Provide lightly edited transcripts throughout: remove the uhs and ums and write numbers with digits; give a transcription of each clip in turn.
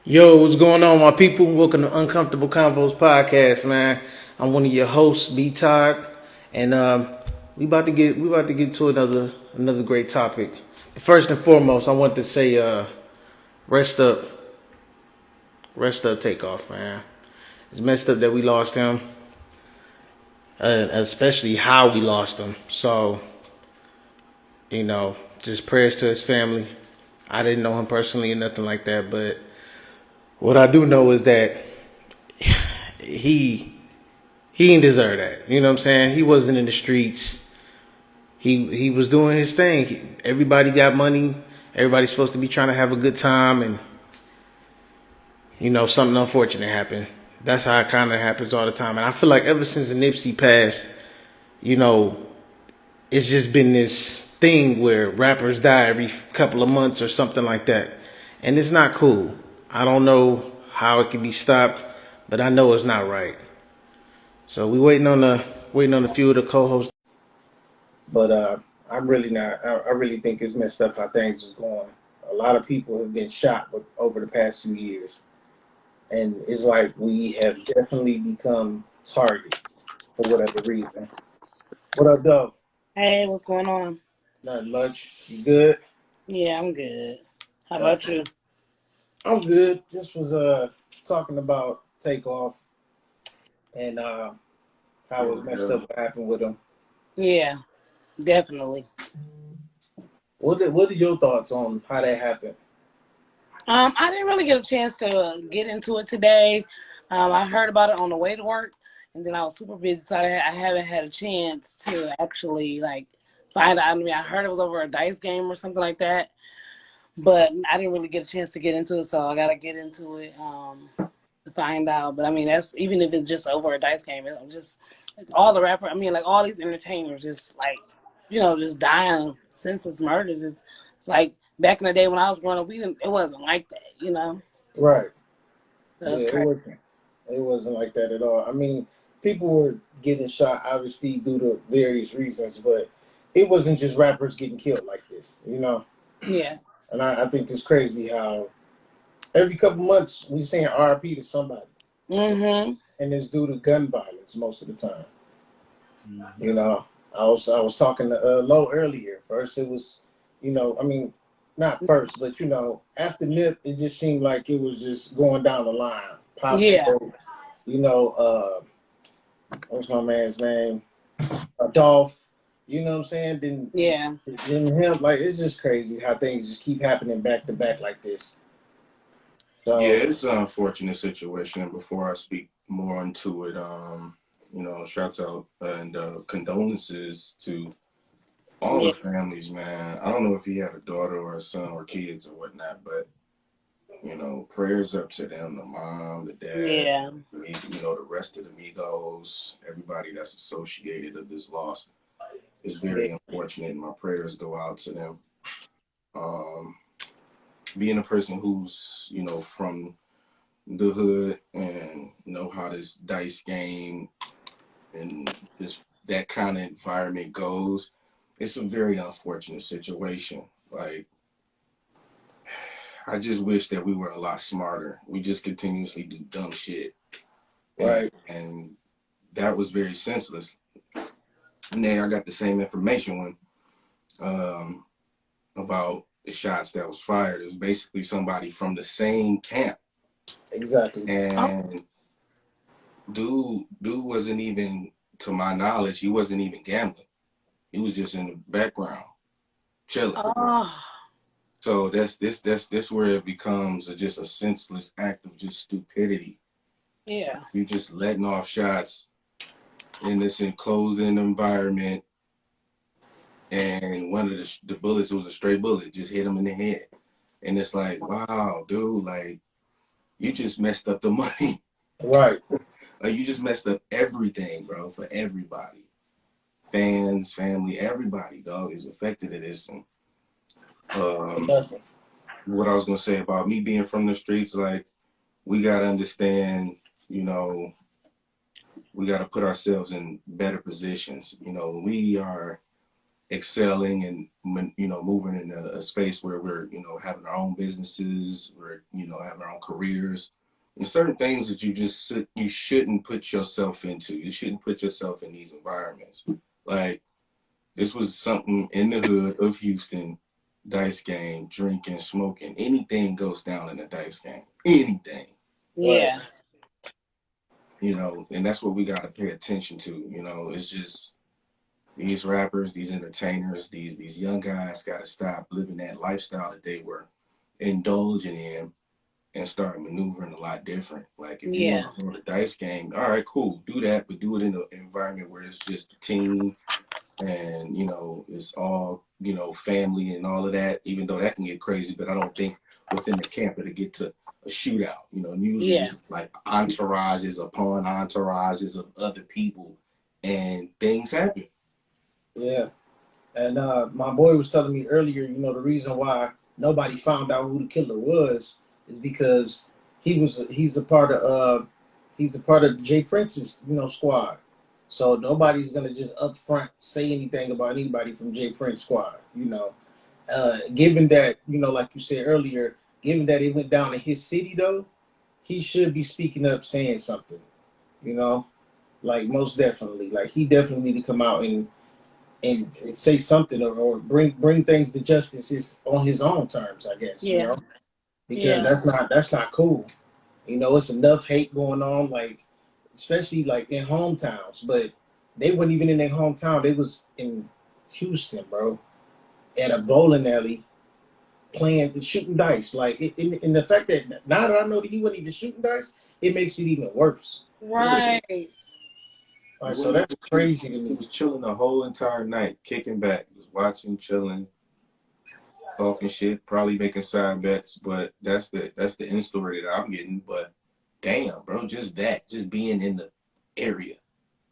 Yo, what's going on, my people? Welcome to Uncomfortable Convos podcast, man. I'm one of your hosts, B Todd, and we about to get to another great topic. But first and foremost, I want to say, rest up, rest up, Takeoff, man. It's messed up that we lost him, especially how we lost him. So, just prayers to his family. I didn't know him personally or nothing like that, but what I do know is that he he didn't deserve that. You know what I'm saying? He wasn't in the streets. He was doing his thing. Everybody got money. Everybody's supposed to be trying to have a good time, and something unfortunate happened. That's how it kind of happens all the time. And I feel like ever since Nipsey passed, you know, it's just been this thing where rappers die every couple of months or something like that, and it's not cool. I don't know how it can be stopped, but I know it's not right. So we waiting on the few of the co-hosts. But I'm really not. I really think it's messed up how things is going. A lot of people have been shot over the past few years, and it's like we have definitely become targets for whatever reason. What up, Dove? Hey, what's going on? Nothing much. You good? Yeah, I'm good. How That's about you? I'm good. Just was talking about Takeoff and how it was messed up what happened with him. Yeah, definitely. What are your thoughts on how that happened? I didn't really get a chance to get into it today. I heard about it on the way to work, and then I was super busy, so I haven't had a chance to actually find out. I mean, I heard it was over a dice game or something like that, but I didn't really get a chance to get into it, so I gotta get into it to find out. But I mean, that's even if it's just over a dice game, it's just all the rapper. I mean, like all these entertainers, just just dying senseless murders. It's like back in the day when I was growing up, we didn't. It wasn't like that. Right. So Yeah, it's it crazy. wasn't. It wasn't like that at all. I mean, people were getting shot obviously due to various reasons, but it wasn't just rappers getting killed like this. Yeah. And I think it's crazy how every couple months we saying RP to somebody, Mhm. and it's due to gun violence most of the time. You know, I was talking to Low earlier. First, it was, I mean, not first, but after Nip, it just seemed like it was just going down the line. Pop Yeah. Smoke, you know, what's my man's name? Dolph. You know what I'm saying? Yeah. Then him, like it's just crazy how things just keep happening back to back like this. Yeah, So it's an unfortunate situation. Before I speak more into it, shouts out and condolences to all Yeah. the families, man. I don't know if he had a daughter or a son or kids or whatnot, but prayers up to them, the mom, the dad, Yeah. the rest of the Migos, everybody that's associated with this loss. Is yeah, very unfortunate. My prayers go out to them. Um, Being a person who's, from the hood and know how this dice game and this that kind of environment goes, it's a very unfortunate situation. Like, I just wish that we were a lot smarter. We just continuously do dumb shit, right, and that was very senseless. And then I got the same information when about the shots that was fired. It was basically somebody from the same camp, exactly. Oh. and dude wasn't even, to my knowledge, he wasn't even gambling. He was just in the background, chilling. Oh. So that's where it becomes just a senseless act of just stupidity. Yeah. You just letting off shots in this enclosed environment, and one of the bullets, it was a stray bullet, just hit him in the head. And it's like, wow, dude, like you just messed up the money. Right. Like you just messed up everything, bro, for everybody. Fans, family, everybody, dog, is affected in this. And um, Nothing. what I was gonna say about me being from the streets, like we gotta understand, you know, we gotta put ourselves in better positions. We are excelling and moving in a space where we're having our own businesses, we're having our own careers, and certain things that you shouldn't put yourself into. You shouldn't put yourself in these environments. Like this was something in the hood of Houston, dice game, drinking, smoking, anything goes down in a dice game, anything. Yeah. And that's what we got to pay attention to. It's just these rappers, these entertainers, these young guys got to stop living that lifestyle that they were indulging in and start maneuvering a lot different. Like if you want Yeah. to go to the dice game, all right, cool, do that, but do it in an environment where it's just a team and it's all family and all of that. Even though that can get crazy, but I don't think within the camp it'll get to a shootout. Usually Yeah. it's like entourages upon entourages of other people, and things happen. Yeah. And my boy was telling me earlier, the reason why nobody found out who the killer was is because he's a part of Jay Prince's, squad. So nobody's gonna just up front say anything about anybody from Jay Prince squad. Given that, like you said earlier, given that it went down in his city though, he should be speaking up, saying something, you know, like most definitely. Like he definitely need to come out and say something or bring things to justice on his own terms, I guess, Yeah. because Yeah. that's not cool. It's enough hate going on, like especially like in hometowns, but they weren't even in their hometown. They was in Houston, bro, at a bowling alley playing and shooting dice. Like in the fact that now that I know that he wasn't even shooting dice, it makes it even worse. Yeah. Right. He Like so, wasn't that's even shooting. crazy to He me. was chilling the whole entire night, kicking back, just watching, chilling, talking shit, probably making side bets. But that's the end story that I'm getting. But damn, bro, just being in the area.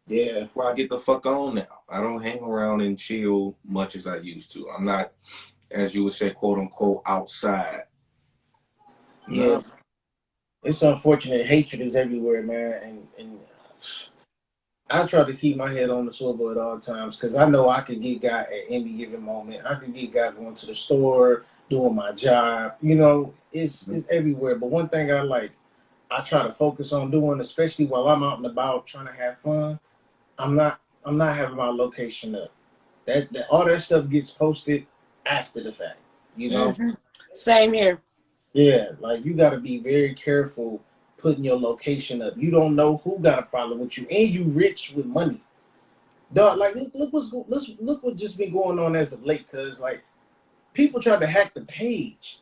Yeah, Well, I get the fuck on now. I don't hang around and chill much as I used to. I'm not, as you would say, quote unquote, outside. yeah. No. It's unfortunate. Hatred is everywhere, man, and I try to keep my head on the swivel at all times because I know I could get got at any given moment. I could get got going to the store, doing my job. It's everywhere. But one thing I try to focus on doing, especially while I'm out and about trying to have fun. I'm not having my location up. That all that stuff gets posted after the fact. You know. Hmm. Same here. Yeah, like you got to be very careful putting your location up. You don't know who got a problem with you, and you rich with money. Dog, like look what just been going on as of late. Cause like people tried to hack the page.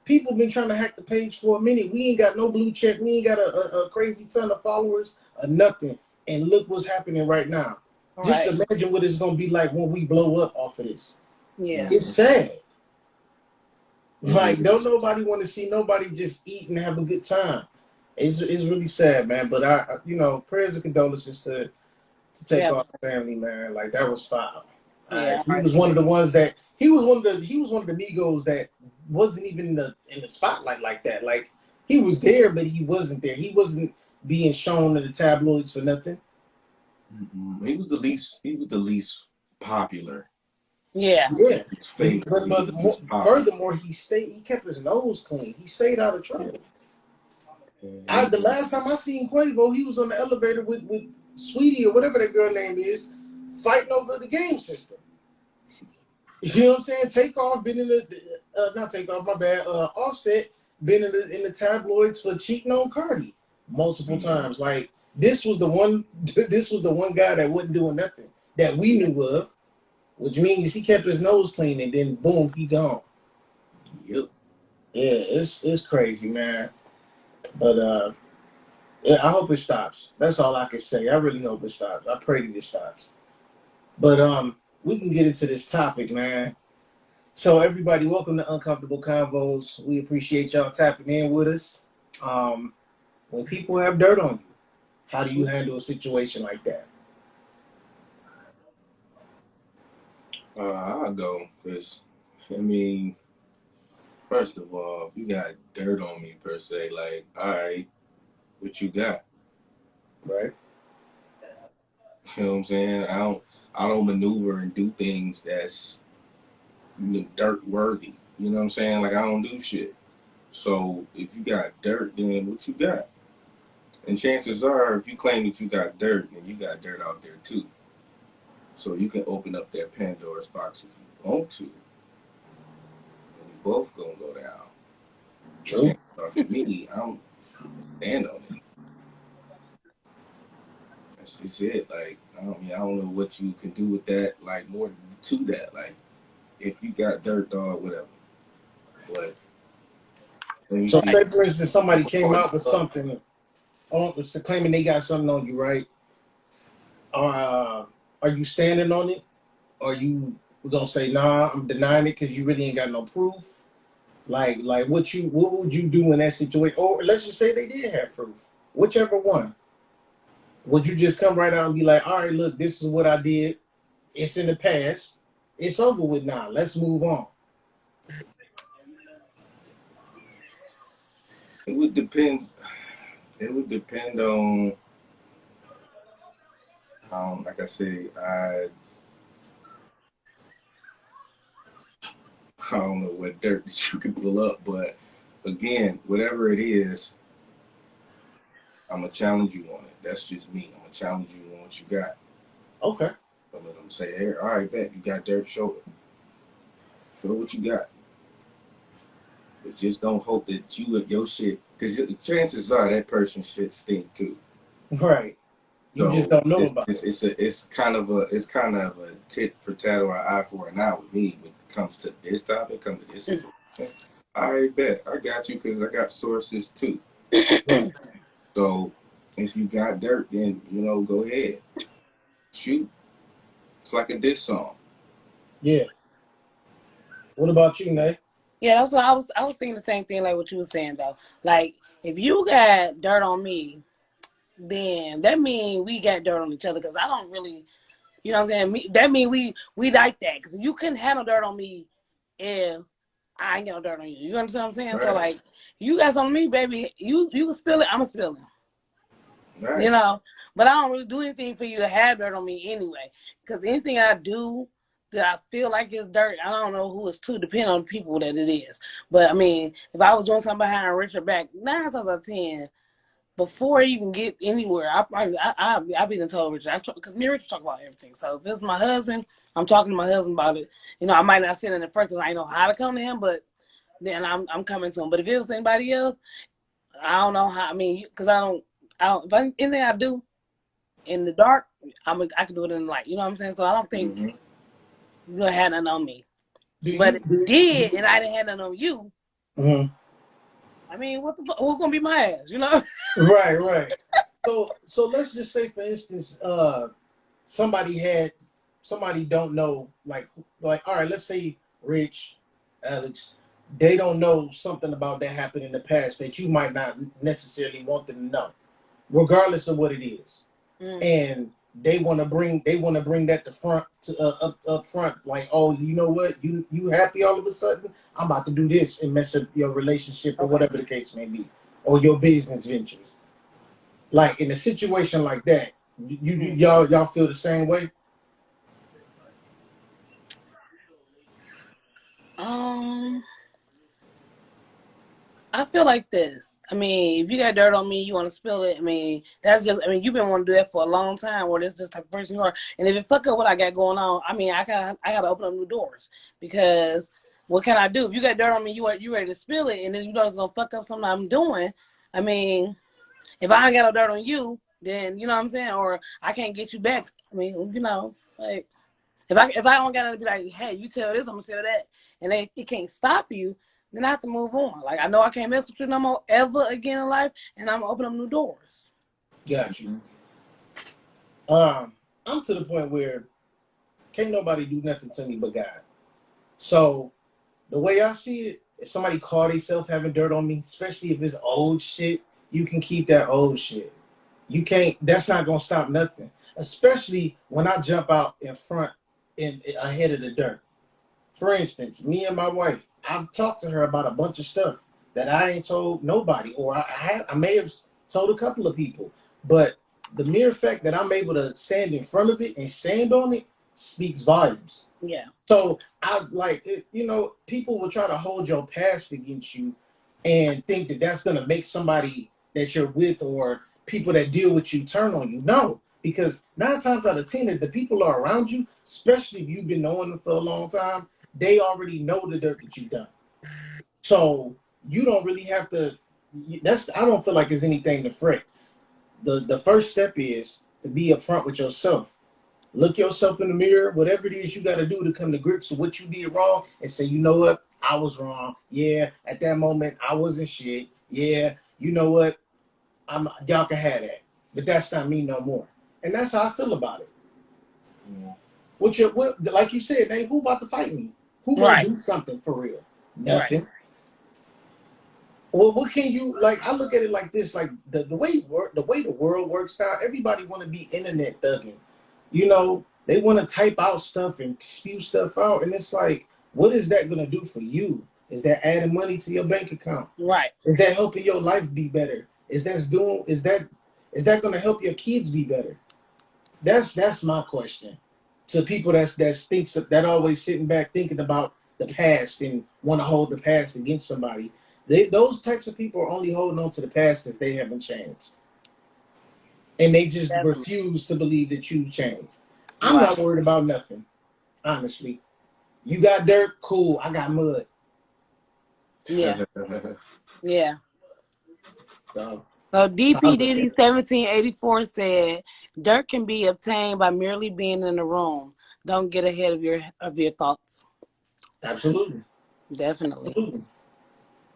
People been trying to hack the page for a minute. We ain't got no blue check. We ain't got a crazy ton of followers or nothing. And look what's happening right now. All Just right. imagine what it's gonna be like when we blow up off of this. Yeah. It's sad. It Like don't is. nobody want to see nobody just eat and have a good time. It's really sad, man. But prayers and condolences to take Yeah. off the family, man. Like that was foul. Yeah. He was one of the ones that he was one of the Migos that wasn't even in the spotlight like that. Like he was there, but he wasn't there. He wasn't being shown in the tabloids for nothing. He was the least. He was the least popular. Yeah. Yeah, His but favorite. but, He was but the more, least popular. furthermore, he kept his nose clean. He stayed out of Yeah. trouble. And The last time I seen Quavo, he was on the elevator with Sweetie or whatever that girl name is, fighting over the game system. You know what I'm saying? Takeoff been in the not Takeoff, my bad. Offset been in the tabloids for cheating on Cardi multiple times. Like this was the one. This was the one guy that wasn't doing nothing that we knew of, which means he kept his nose clean and then boom, he gone. yep. Yeah, it's crazy, man. But yeah, I hope it stops. That's all I can say. I really hope it stops. I pray that it stops. But we can get into this topic, man. So everybody, welcome to Uncomfortable Convos. We appreciate y'all tapping in with us. When people have dirt on you, how do you handle a situation like that? I'll go because, I mean, first of all, if you got dirt on me per se, like, all right, what you got? Right? You know what I'm saying? I don't maneuver and do things that's dirt worthy. You know what I'm saying? Like I don't do shit. So if you got dirt, then what you got? And chances are, if you claim that you got dirt, then you got dirt out there too. So you can open up that Pandora's box if you want to, and we both gonna go down. But True. chances are, for me, I'm stand on it. That's just it. Like I don't know what you can do with that. Like more to that. Like if you got dirt, dog, whatever. But let me So see. say for instance somebody came Recording. out with something on claiming they got something on you, right? Are you standing on it? Are you gonna say nah? I'm denying it because you really ain't got no proof. Like what would you do in that situation? Or let's just say they did have proof. Whichever one. Would you just come right out and be like, all right, look, this is what I did. It's in the past. It's over with now. Let's move on. It would depend. It would depend on, like I say, I don't know what dirt that you can pull up, but again, whatever it is, I'm gonna challenge you on it. That's just me. I'm gonna challenge you on what you got. Okay. I'm gonna say, hey, all right, bet you got dirt. Show it. Show what you got. But just don't hope that you and your shit, because chances are that person's shit stink too. Right. You just So don't know about it. it's kind of a tit for tat or an eye for an eye with me when it comes to this topic, comes to this situation. I bet I got you because I got sources too. Right. So if you got dirt, then go ahead, shoot. It's like a diss song. Yeah. What about you, Nate? Yeah, that's what I was thinking the same thing like what you were saying though. Like if you got dirt on me, then that means we got dirt on each other because I don't really, you know what I'm saying? That means we like that because you couldn't handle dirt on me if I ain't got no dirt on you. You understand what I'm saying? So Right. like, you got something on me, baby. You can spill it. I'ma spill it. You Right. know, but I don't really do anything for you to have dirt on me anyway. Because anything I do that I feel like is dirt, I don't know who it's to, depending on the people that it is. But I mean, if I was doing something behind Richard back, 9 times out of 10, before I even get anywhere, I be done told Richard, because me and Richard talk about everything. So if it's my husband, I'm talking to my husband about it. You know, I might not sit in the front because I ain't know how to come to him, but then I'm coming to him. But if it was anybody else, I don't know how. I mean, because I don't. If anything I do in the dark, I can do it in the light. You know what I'm saying? So I don't think Mm-hmm. you gonna have nothing on me. Do But you if you did, and I didn't have nothing on you, Mhm. I mean, what the fuck? Who's gonna be my ass? You know? Right, right. So let's just say for instance, somebody had somebody don't know like all right, let's say Rich, Alex, they don't know something about that happened in the past that you might not necessarily want them to know, regardless of what it is. Mm. And they want to bring that to front to, up front, like, oh, you know what, you happy all of a sudden, I'm about to do this and mess up your relationship or Okay. whatever the case may be, or your business ventures. Like in a situation like that, Mm. y'all feel the same way? Um. I feel like this. I mean, if you got dirt on me, you want to spill it. I mean, that's just. I mean, you've been wanting to do that for a long time, or this just type of person you are. And if it fuck up what I got going on, I mean, I gotta open up new doors because what can I do? If you got dirt on me, you ready to spill it, and then you know it's gonna fuck up something I'm doing. I mean, if I ain't got no dirt on you, then you know what I'm saying, or I can't get you back. I mean, like if I don't got to be like, hey, you tell this, I'm gonna tell that, and it can't stop you, then I have to move on. Like I know I can't mess with you no more ever again in life, and I'm gonna open up new doors. Got you. Mm-hmm. I'm to the point where can't nobody do nothing to me but God. So the way I see it, if somebody call themselves having dirt on me, especially if it's old shit, you can keep that old shit. You can't. That's not gonna stop nothing. Especially when I jump out in front, in ahead of the dirt. For instance, me and my wife, I've talked to her about a bunch of stuff that I ain't told nobody, or I may have told a couple of people. But the mere fact that I'm able to stand in front of it and stand on it, speaks volumes. Yeah. So I like it, people will try to hold your past against you and think that that's gonna make somebody that you're with or people that deal with you turn on you. No, because 9 times out of 10, if the people are around you, especially if you've been knowing them for a long time, they already know the dirt that you've done. So you don't really have to. That's I don't feel like there's anything to fret. The first step is to be upfront with yourself. Look yourself in the mirror, whatever it is you got to do to come to grips with what you did wrong, and say, you know what, I was wrong. Yeah, at that moment I wasn't shit. Yeah, you know what, y'all can have that, but that's not me no more. And that's how I feel about it. Yeah. What, like you said, man, who about to fight me? Who gonna Right. do something for real? Right. Nothing. Well, what can you like? I look at it like this: like the way the world works now, everybody want to be internet thugging. They want to type out stuff and spew stuff out, and it's like, what is that gonna do for you? Is that adding money to your bank account? Right. Is that helping your life be better? Is that gonna help your kids be better? That's my question to people that always sitting back thinking about the past and want to hold the past against somebody. Those types of people are only holding on to the past because they haven't changed, and they just Definitely. refuse to believe that you've changed. I'm Right. not worried about nothing, honestly. You got dirt, cool. I got mud. Yeah. Yeah. So So I DP look at Diddy it. 1784 said, "Dirt can be obtained by merely being in the room. Don't get ahead of your thoughts." Absolutely, Definitely. absolutely.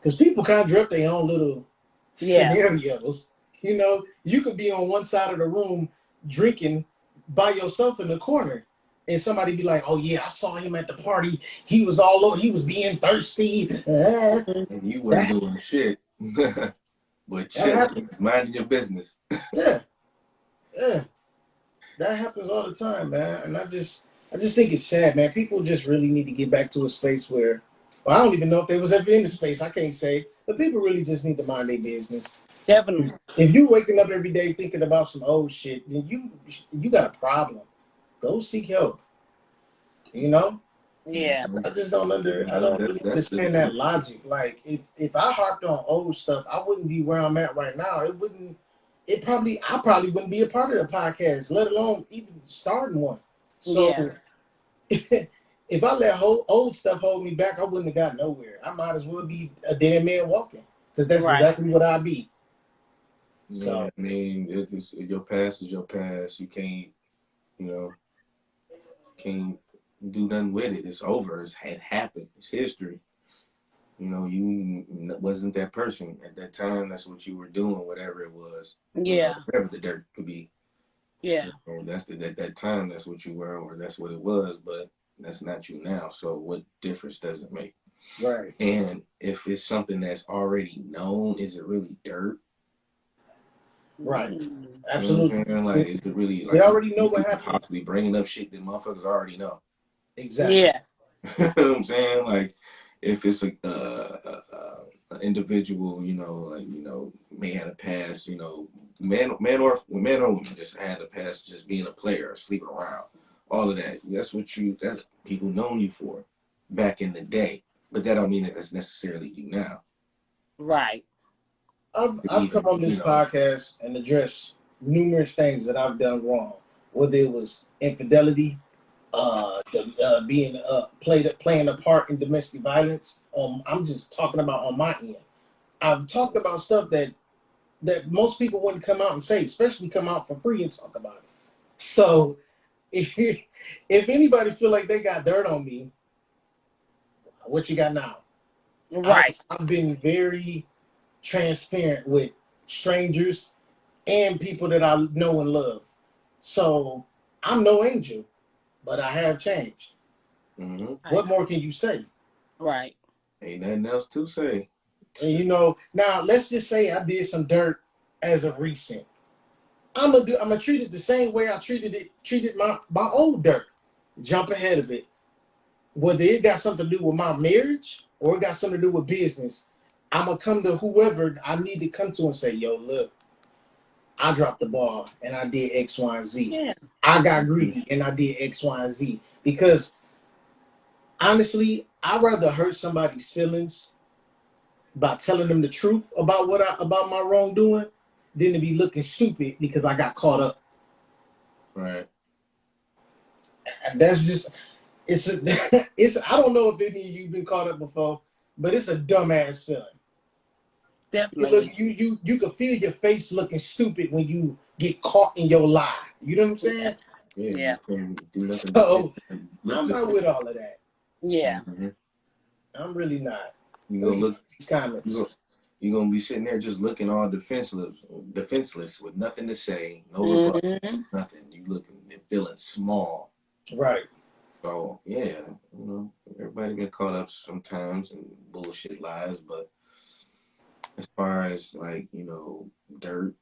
Because people conjure up their own little Yeah. scenarios. You could be on one side of the room drinking by yourself in the corner, and somebody be like, "Oh yeah, I saw him at the party. He was all over. He was being thirsty." Mhm. And you wasn't That doing shit. But that chilling, happens. minding your business. Yeah, yeah, that happens all the time, man. And I just think it's sad, man. People just really need to get back to a space where, well, I don't even know if they was ever in the space. I can't say, but people really just need to mind their business. Definitely. If you waking up every day thinking about some old shit, then you got a problem. Go seek help. You know, Yeah. I just don't I don't really That's understand that logic. Like if I harped on old stuff, I wouldn't be where I'm at right now. It wouldn't. I probably wouldn't be a part of the podcast, let alone even starting one. So Yeah. if I let old stuff hold me back, I wouldn't have got nowhere. I might as well be a dead man walking because that's Right. exactly what I'd be. Yeah, So I mean, your past is your past. You can't, you know, can't do nothing with it. It's over. It's had happened. It's history. You wasn't that person at that time. That's what you were doing, whatever it was. Yeah. Whatever the dirt could be. Yeah. That's at that time. That's what you were, or that's what it was. But that's not you now. So what difference does it make? right, And if it's something that's already known, is it really dirt? right, Mm. You know what absolutely. I'm saying? Like, is it really They like already know these what people happened. possibly bringing up shit that motherfuckers already know? Exactly. Yeah. You know what I'm saying? Like, if it's an individual, like may have a past, man or woman just had a past, just being a player, sleeping around, all of that. That's people known you for back in the day. But that don't mean that that's necessarily you now. Right. I've come Even, on this podcast and addressed numerous things that I've done wrong, whether it was infidelity, being playing a part in domestic violence. I'm just talking about on my end. I've talked about stuff that most people wouldn't come out and say, especially come out for free and talk about it. So if anybody feel like they got dirt on me, what you got now? I've Right. I've been very transparent with strangers and people that I know and love. So I'm no angel, but I have changed. mm-hmm. Right. What more can you say? Right. Ain't nothing else to say. And now let's just say I did some dirt as of recent. I'm gonna treat it the same way I treated my old dirt. Jump ahead of it. Whether it got something to do with my marriage or it got something to do with business, I'm gonna come to whoever I need to come to and say, "Yo, look, I dropped the ball and I did X, Y, and Z. Yeah. I got greedy and I did X, Y, and Z. Because honestly, I'd rather hurt somebody's feelings by telling them the truth about about my wrongdoing than to be looking stupid because I got caught up. Right. And that's just it's a, it's I don't know if any of you've been caught up before, but it's a dumbass feeling. You Definitely. look you can feel your face looking stupid when you get caught in your lie. You know what I'm Yeah. saying? Yeah, you Yeah. just can't do nothing but sit So and look I'm not defensive. with all of that. Yeah. Mhm. I'm really not. You Let me gonna get look. these You comments. gonna, you gonna be sitting there just looking all defenseless with nothing to say, no rebuttal, Mm-hmm. nothing. You looking and feeling small. Right. So yeah, everybody get caught up sometimes in bullshit lies, but as far as like, dirt,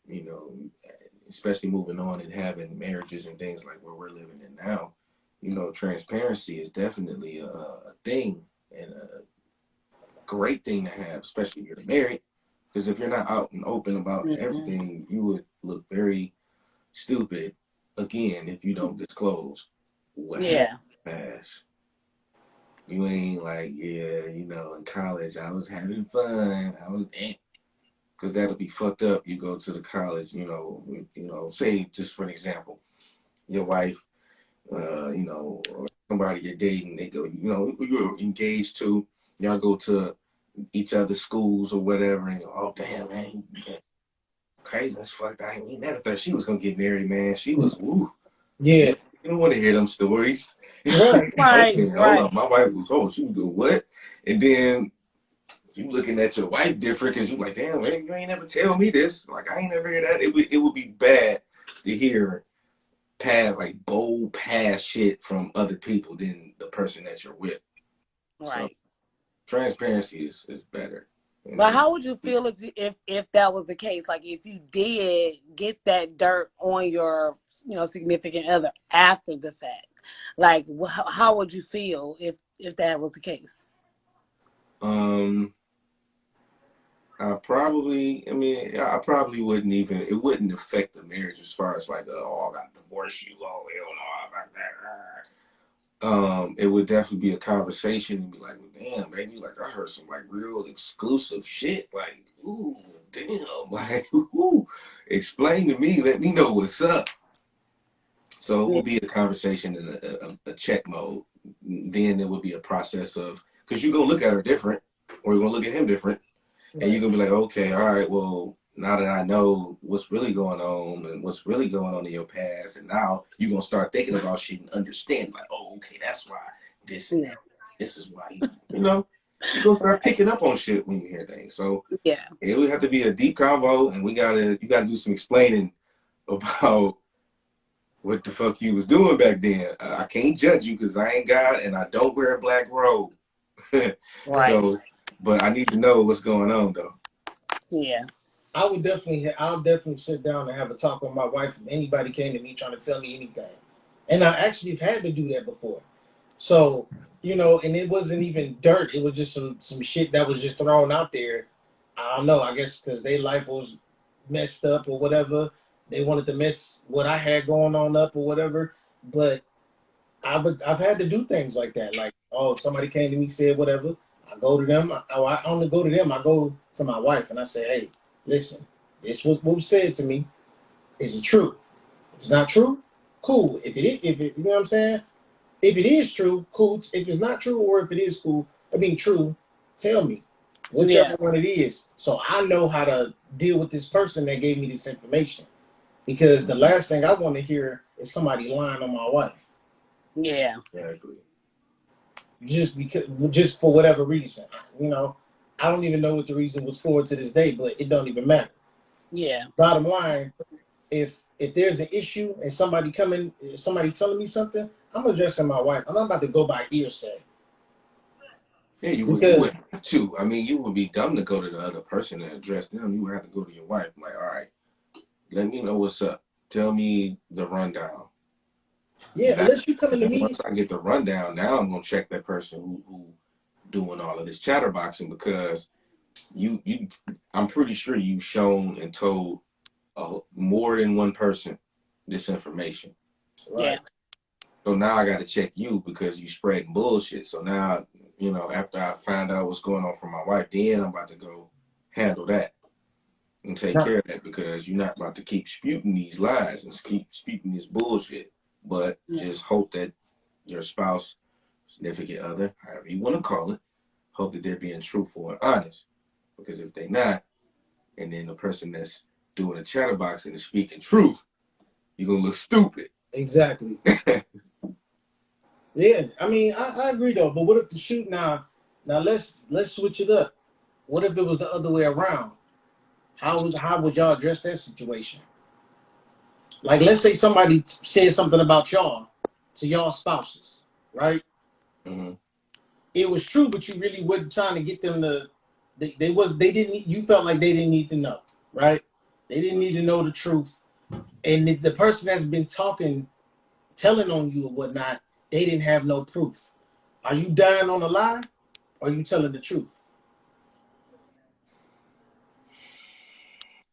especially moving on and having marriages and things like where we're living in now, transparency is definitely a thing and a great thing to have, especially if you're married. Because if you're not out and open about Mm-hmm. everything, you would look very stupid again if you don't disclose what happened Yeah. past. You ain't like, yeah, in college I was having fun. I was because that'll be fucked up. You go to the college, say just for an example, your wife, or somebody you're dating, they go, you're engaged to, y'all go to each other's schools or whatever, and oh damn man, crazy as fuck. We never thought she was gonna get married, man. She was woo. Yeah. You don't want to hear them stories. Right. Right. Okay, hold Right. on. My wife was she was doing what? And then you looking at your wife different because you like, damn, man, you ain't never tell me this. Like I ain't never hear that. It would be bad to hear past like bold past shit from other people than the person that you're with. So Right. transparency is better. But how would you feel if that was the case? Like if you did get that dirt on your significant other after the fact, like how would you feel if that was the case? um I probably wouldn't even, it wouldn't affect the marriage as far as like, oh, I got to divorce you. Oh, hell no, about that. It would definitely be a conversation and be like, well, damn, baby, like I heard some like real exclusive shit. Like, ooh, damn, like, ooh, explain to me, let me know what's up. So it Yeah. would be a conversation in a check mode. Then there would be a process of, because you're going to look at her different or you're going to look at him different. And you're Right. gonna be like, okay, all right, well, now that I know what's really going on and what's really going on in your past, and now you're gonna start thinking about shit and understand, like, oh, okay, that's why this and Yeah. that. This is why you're gonna start picking up on shit when you hear things. So Yeah. it would have to be a deep convo, and you gotta do some explaining about what the fuck you was doing back then. I can't judge you because I ain't God and I don't wear a black robe. Right. So, but I need to know what's going on though. Yeah. I'll definitely sit down and have a talk with my wife if anybody came to me trying to tell me anything. And I actually have had to do that before. So, and it wasn't even dirt. It was just some shit that was just thrown out there. I don't know, I guess because their life was messed up or whatever. They wanted to mess what I had going on up or whatever. But I've had to do things like that. Like, oh, somebody came to me, said whatever. I go to them. I only go to them. I go to my wife and I say, hey, listen, this was what was said to me. Is it true? If it's not true, cool. If it, you know what I'm saying? If it is true, cool. If it's not true, or if it is cool, true, tell me, whichever Yeah. one it is, so I know how to deal with this person that gave me this information. Because the last thing I want to hear is somebody lying on my wife, Yeah. Exactly. just for whatever reason. You know, I don't even know what the reason was for to this day, but it don't even matter. Yeah. Bottom line, if there's an issue and somebody telling me something, I'm addressing my wife. I'm not about to go by hearsay Yeah, you would because have to. I mean, you would be dumb to go to the other person and address them. You would have to go to your wife. Like, all right, let me know what's up. Tell me the rundown. yeah, Now, unless you coming to and me, once I get the rundown, now I'm gonna check that person who doing all of this chatterboxing because you I'm pretty sure you've shown and told more than one person this information. Yeah. Right. So now I got to check you because you spreading bullshit. So now, after I find out what's going on from my wife, then I'm about to go handle that and take Now, care of that because you're not about to keep spewing these lies and keep spewing this bullshit. But Yeah. just hope that your spouse, significant other, however you want to call it, hope that they're being truthful and honest. Because if they're not, and then the person that's doing a chatterbox and is speaking truth, you're gonna look stupid. exactly. Yeah, I mean, I agree though. But what if the shoot now let's switch it up. What if it was the other way around? How would y'all address that situation? Like, let's say somebody said something about y'all to y'all spouses, right? Mm-hmm. It was true, but you really wasn't trying to get them to. They didn't. You felt like they didn't need to know, right? They didn't need to know the truth, and the person that's been telling on you or whatnot, they didn't have no proof. Are you dying on a lie? Or are you telling the truth?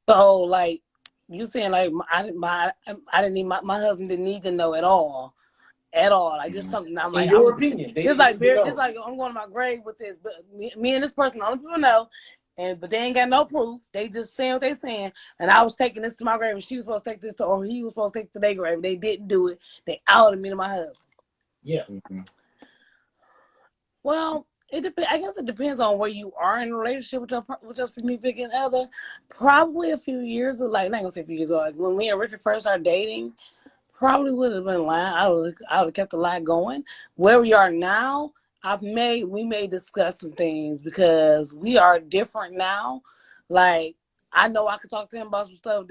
So like you saying like I didn't need my husband didn't need to know at all. At all. Like just something I'm In like your opinion, they it's didn't like need to it's know. like I'm going to my grave with this, but me and this person, only people know, but they ain't got no proof. They just saying what they saying, and I was taking this to my grave, and she was supposed to take this to, or he was supposed to take it to their grave. They didn't do it. They outed me to my husband. Yeah. Mm-hmm. Well, it depends. I guess it depends on where you are in a relationship with your significant other. Probably a few years, like not gonna say a few years ago, like when me and Richard first started dating. Probably would have been lying. I would have kept the lie going. Where we are now, we may discuss some things because we are different now. Like I know I could talk to him about some stuff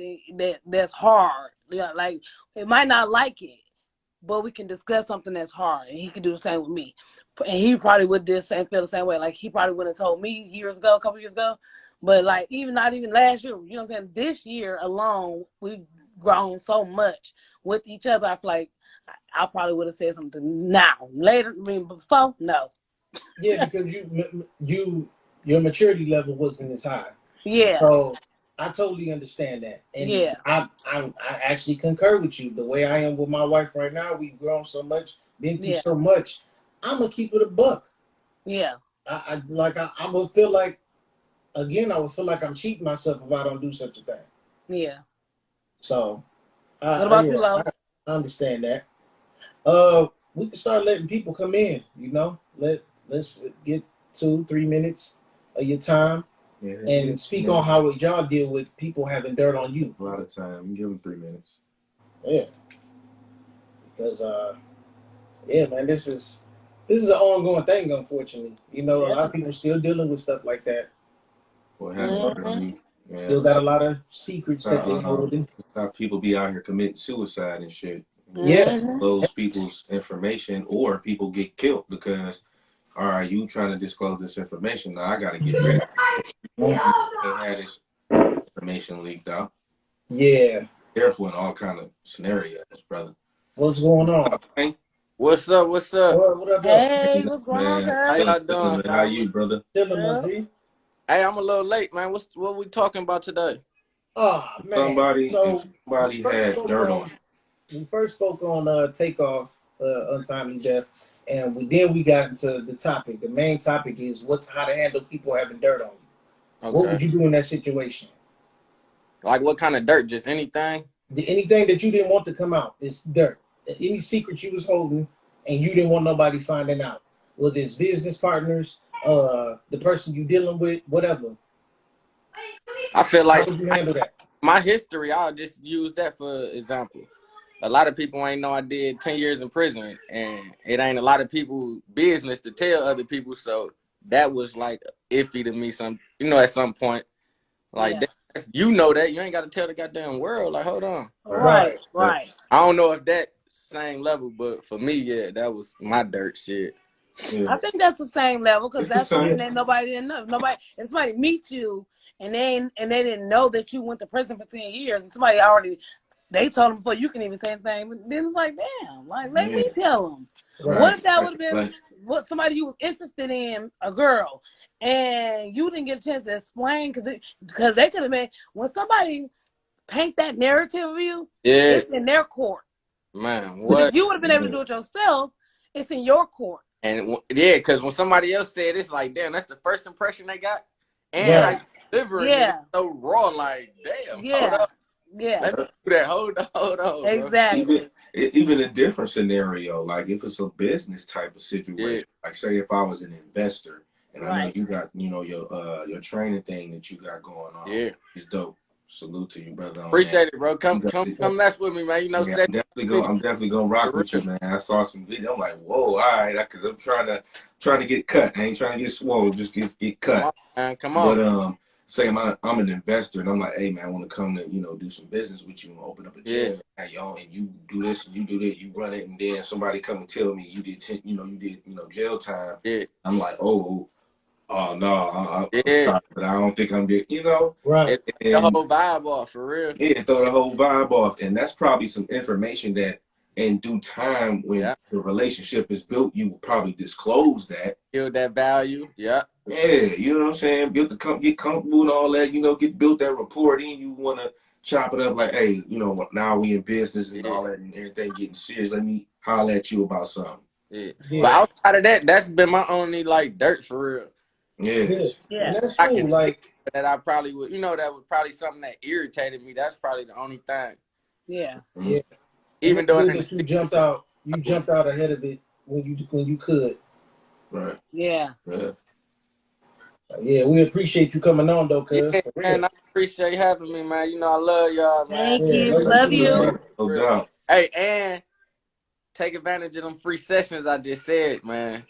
that's hard. Yeah, like it might not like it, but we can discuss something that's hard, and he can do the same with me. And he probably would feel the same way. Like he probably would have told me a couple years ago. But like not even last year, you know what I'm saying? This year alone, we've grown so much with each other. I feel like I probably would have said something now. Later, I mean before, no. Yeah, because your maturity level wasn't as high. Yeah. So I totally understand that. And Yeah. I actually concur with you. The way I am with my wife right now, we've grown so much, been through Yeah. so much. I'm gonna keep it a buck. Yeah. I would feel like again, I would feel like I'm cheating myself if I don't do such a thing. Yeah. So What about you, yeah, Lo? I understand that. We can start letting people come in. Let's get 2-3 minutes of your time and speak on how y'all deal with people having dirt on you. A lot of time. Give them 3 minutes. Yeah, because yeah, man, this is an ongoing thing. Unfortunately, a lot of people still dealing with stuff like that. What happened? Yeah, Still got a lot of secrets that they holding. how people be out here committing suicide and shit. Yeah, Those people's information, or people get killed because, all right, you trying to disclose this information. Now I got to get rid of it. You can't have this information leaked out. yeah. Careful in all kind of scenarios, brother. What's going on? Hey, What's up? What's up? What up, Hey, what's going on, man. How cuz? y'all doing, How family? you, brother? Chilling, my G. Hey, I'm a little late, man. What we talking about today? Oh man. Somebody So had dirt on we first spoke on Takeoff, untimely death, and we got into the topic. The main topic is how to handle people having dirt on you. Okay. What would you do in that situation? Like what kind of dirt? Just anything? Anything that you didn't want to come out is dirt. Any secrets you was holding and you didn't want nobody finding out. Whether it's business partners, the person you dealing with, whatever. I feel How like would you handle that? my history, I'll just use that for example. A lot of people ain't know I did 10 years in prison, and it ain't a lot of people business to tell other people, so that was like iffy to me at some point. Like you know that. You ain't got to tell the goddamn world. Like, hold on. Right. I don't know if that same level, but for me, yeah, that was my dirt shit. I think that's the same level because that's something that nobody didn't know. If somebody meets you and they didn't know that you went to prison for 10 years, and they told them before you can even say anything. But then it's like, damn, like let me tell them. Right. What if that would have been what somebody you was interested in, a girl, and you didn't get a chance to explain because they could have been when somebody paint that narrative of you, Yeah, it's in their court. man. But What? if you would have been able to do it yourself, it's in your court. And yeah, because when somebody else said it's like, damn, that's the first impression they got. And Yeah. how you delivering it Yeah. is so raw, like, damn, hold Yeah. up. Yeah. Let me do that. Hold on, bro. Exactly. Even a different scenario, like if it's a business type of Yeah, situation, like say if I was an investor and I know Right. you got, you know, your training thing that you got going on, yeah. it's dope. Salute to you, brother. On that. Appreciate it, bro. You Come got mess with me, man. You know, yeah, set I'm definitely gonna rock for with you, real. man. I saw some video. I'm like, whoa, all right, because I'm trying to get cut. I ain't trying to get swole, just get Come on, cut. man. Come But on. say I'm an investor and I'm like, hey man, I want to come to, you know, do some business with you and open up a Yeah, gym and y'all, and you do this and you do that, you run it, and then somebody come and tell me you did jail time. yeah, I'm like, oh no, I'm yeah. sorry, but I don't think I'm there, you know. Right. It the And whole vibe off for real. yeah, throw the whole vibe off. And that's probably some information that in due time, when Yeah. the relationship is built, you will probably disclose that. Build that value. Yeah. Yeah, you know what I'm saying? Get comfortable and all that, you know, build that rapport. Then you want to chop it up like, hey, you know, now we in business and Yeah. all that and everything getting serious. Let me holler at you about something. Yeah. Yeah. But outside of that, that's been my only like dirt for real. Yes. Yeah. And that's I cool. can Like, that I probably would, that was probably something that irritated me. That's probably the only thing. Yeah. Mhm. yeah. And Even that's though good in the that you jumped out ahead of it when you could. Right. Yeah. Yeah. Yeah, we appreciate you coming on though, cuz yeah, for real. man, I appreciate having me, man. You know, I love y'all, man. Thank Yeah, you. love Love you too, you. man. No doubt. Hey, and take advantage of them free sessions I just said, man.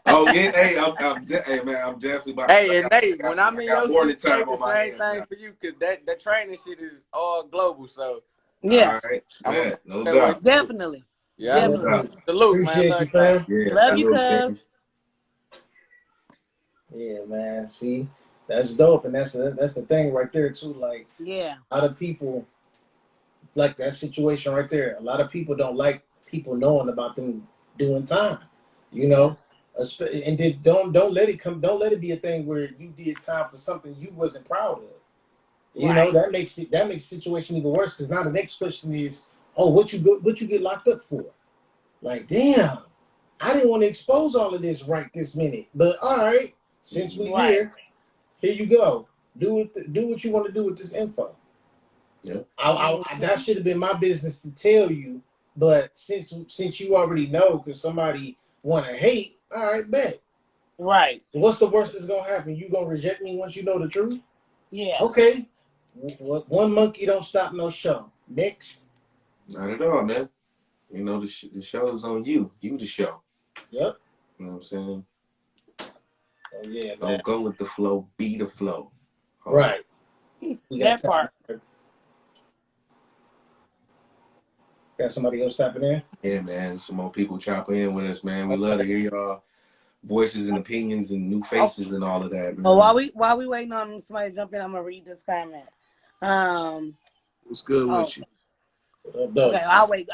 Oh yeah, hey, hey man, I'm definitely about. Hey, and Nate, when I'm I in got your morning time situation, on my same hands thing now. for you, because that training shit is all global. So Yeah. All right, I'm gonna man, no that way. doubt. Definitely. Yeah. No Definitely. doubt. Salute, man. Appreciate Love you, y'all. fam. Yeah, Love you, salute, man. cuz. Yeah, man. See, that's dope, and that's the thing right there too. Like Yeah. a lot of people like that situation right there. A lot of people don't like people knowing about them doing time. You Yeah. know, and then don't let it come. Don't let it be a thing where you did time for something you wasn't proud of. You know, Right. that makes the situation even worse because now the next question is, oh, what you get locked up for? Like, damn, I didn't want to expose all of this right this minute, but all right, since we Right. here you go. Do what you want to do with this info. Yeah. That should have been my business to tell you, but since you already know, because somebody want to hate, all right, bet. Right. What's the worst that's gonna happen? You gonna reject me once you know the truth? Yeah. Okay. One monkey don't stop no show. Next. Not at all, man. You know, the show is on you. You the show. Yep. You know what I'm saying? Oh yeah, man. Don't go with the flow. Be the flow. Hold Right. We got That part. time. Got somebody else tapping in? Yeah, man. Some more people chopping in with us, man. We love to hear y'all voices and opinions and new faces and all of that, man. Well, while we waiting on somebody to jump in, I'm gonna read this comment. What's good Oh, with you? okay. I'll wait.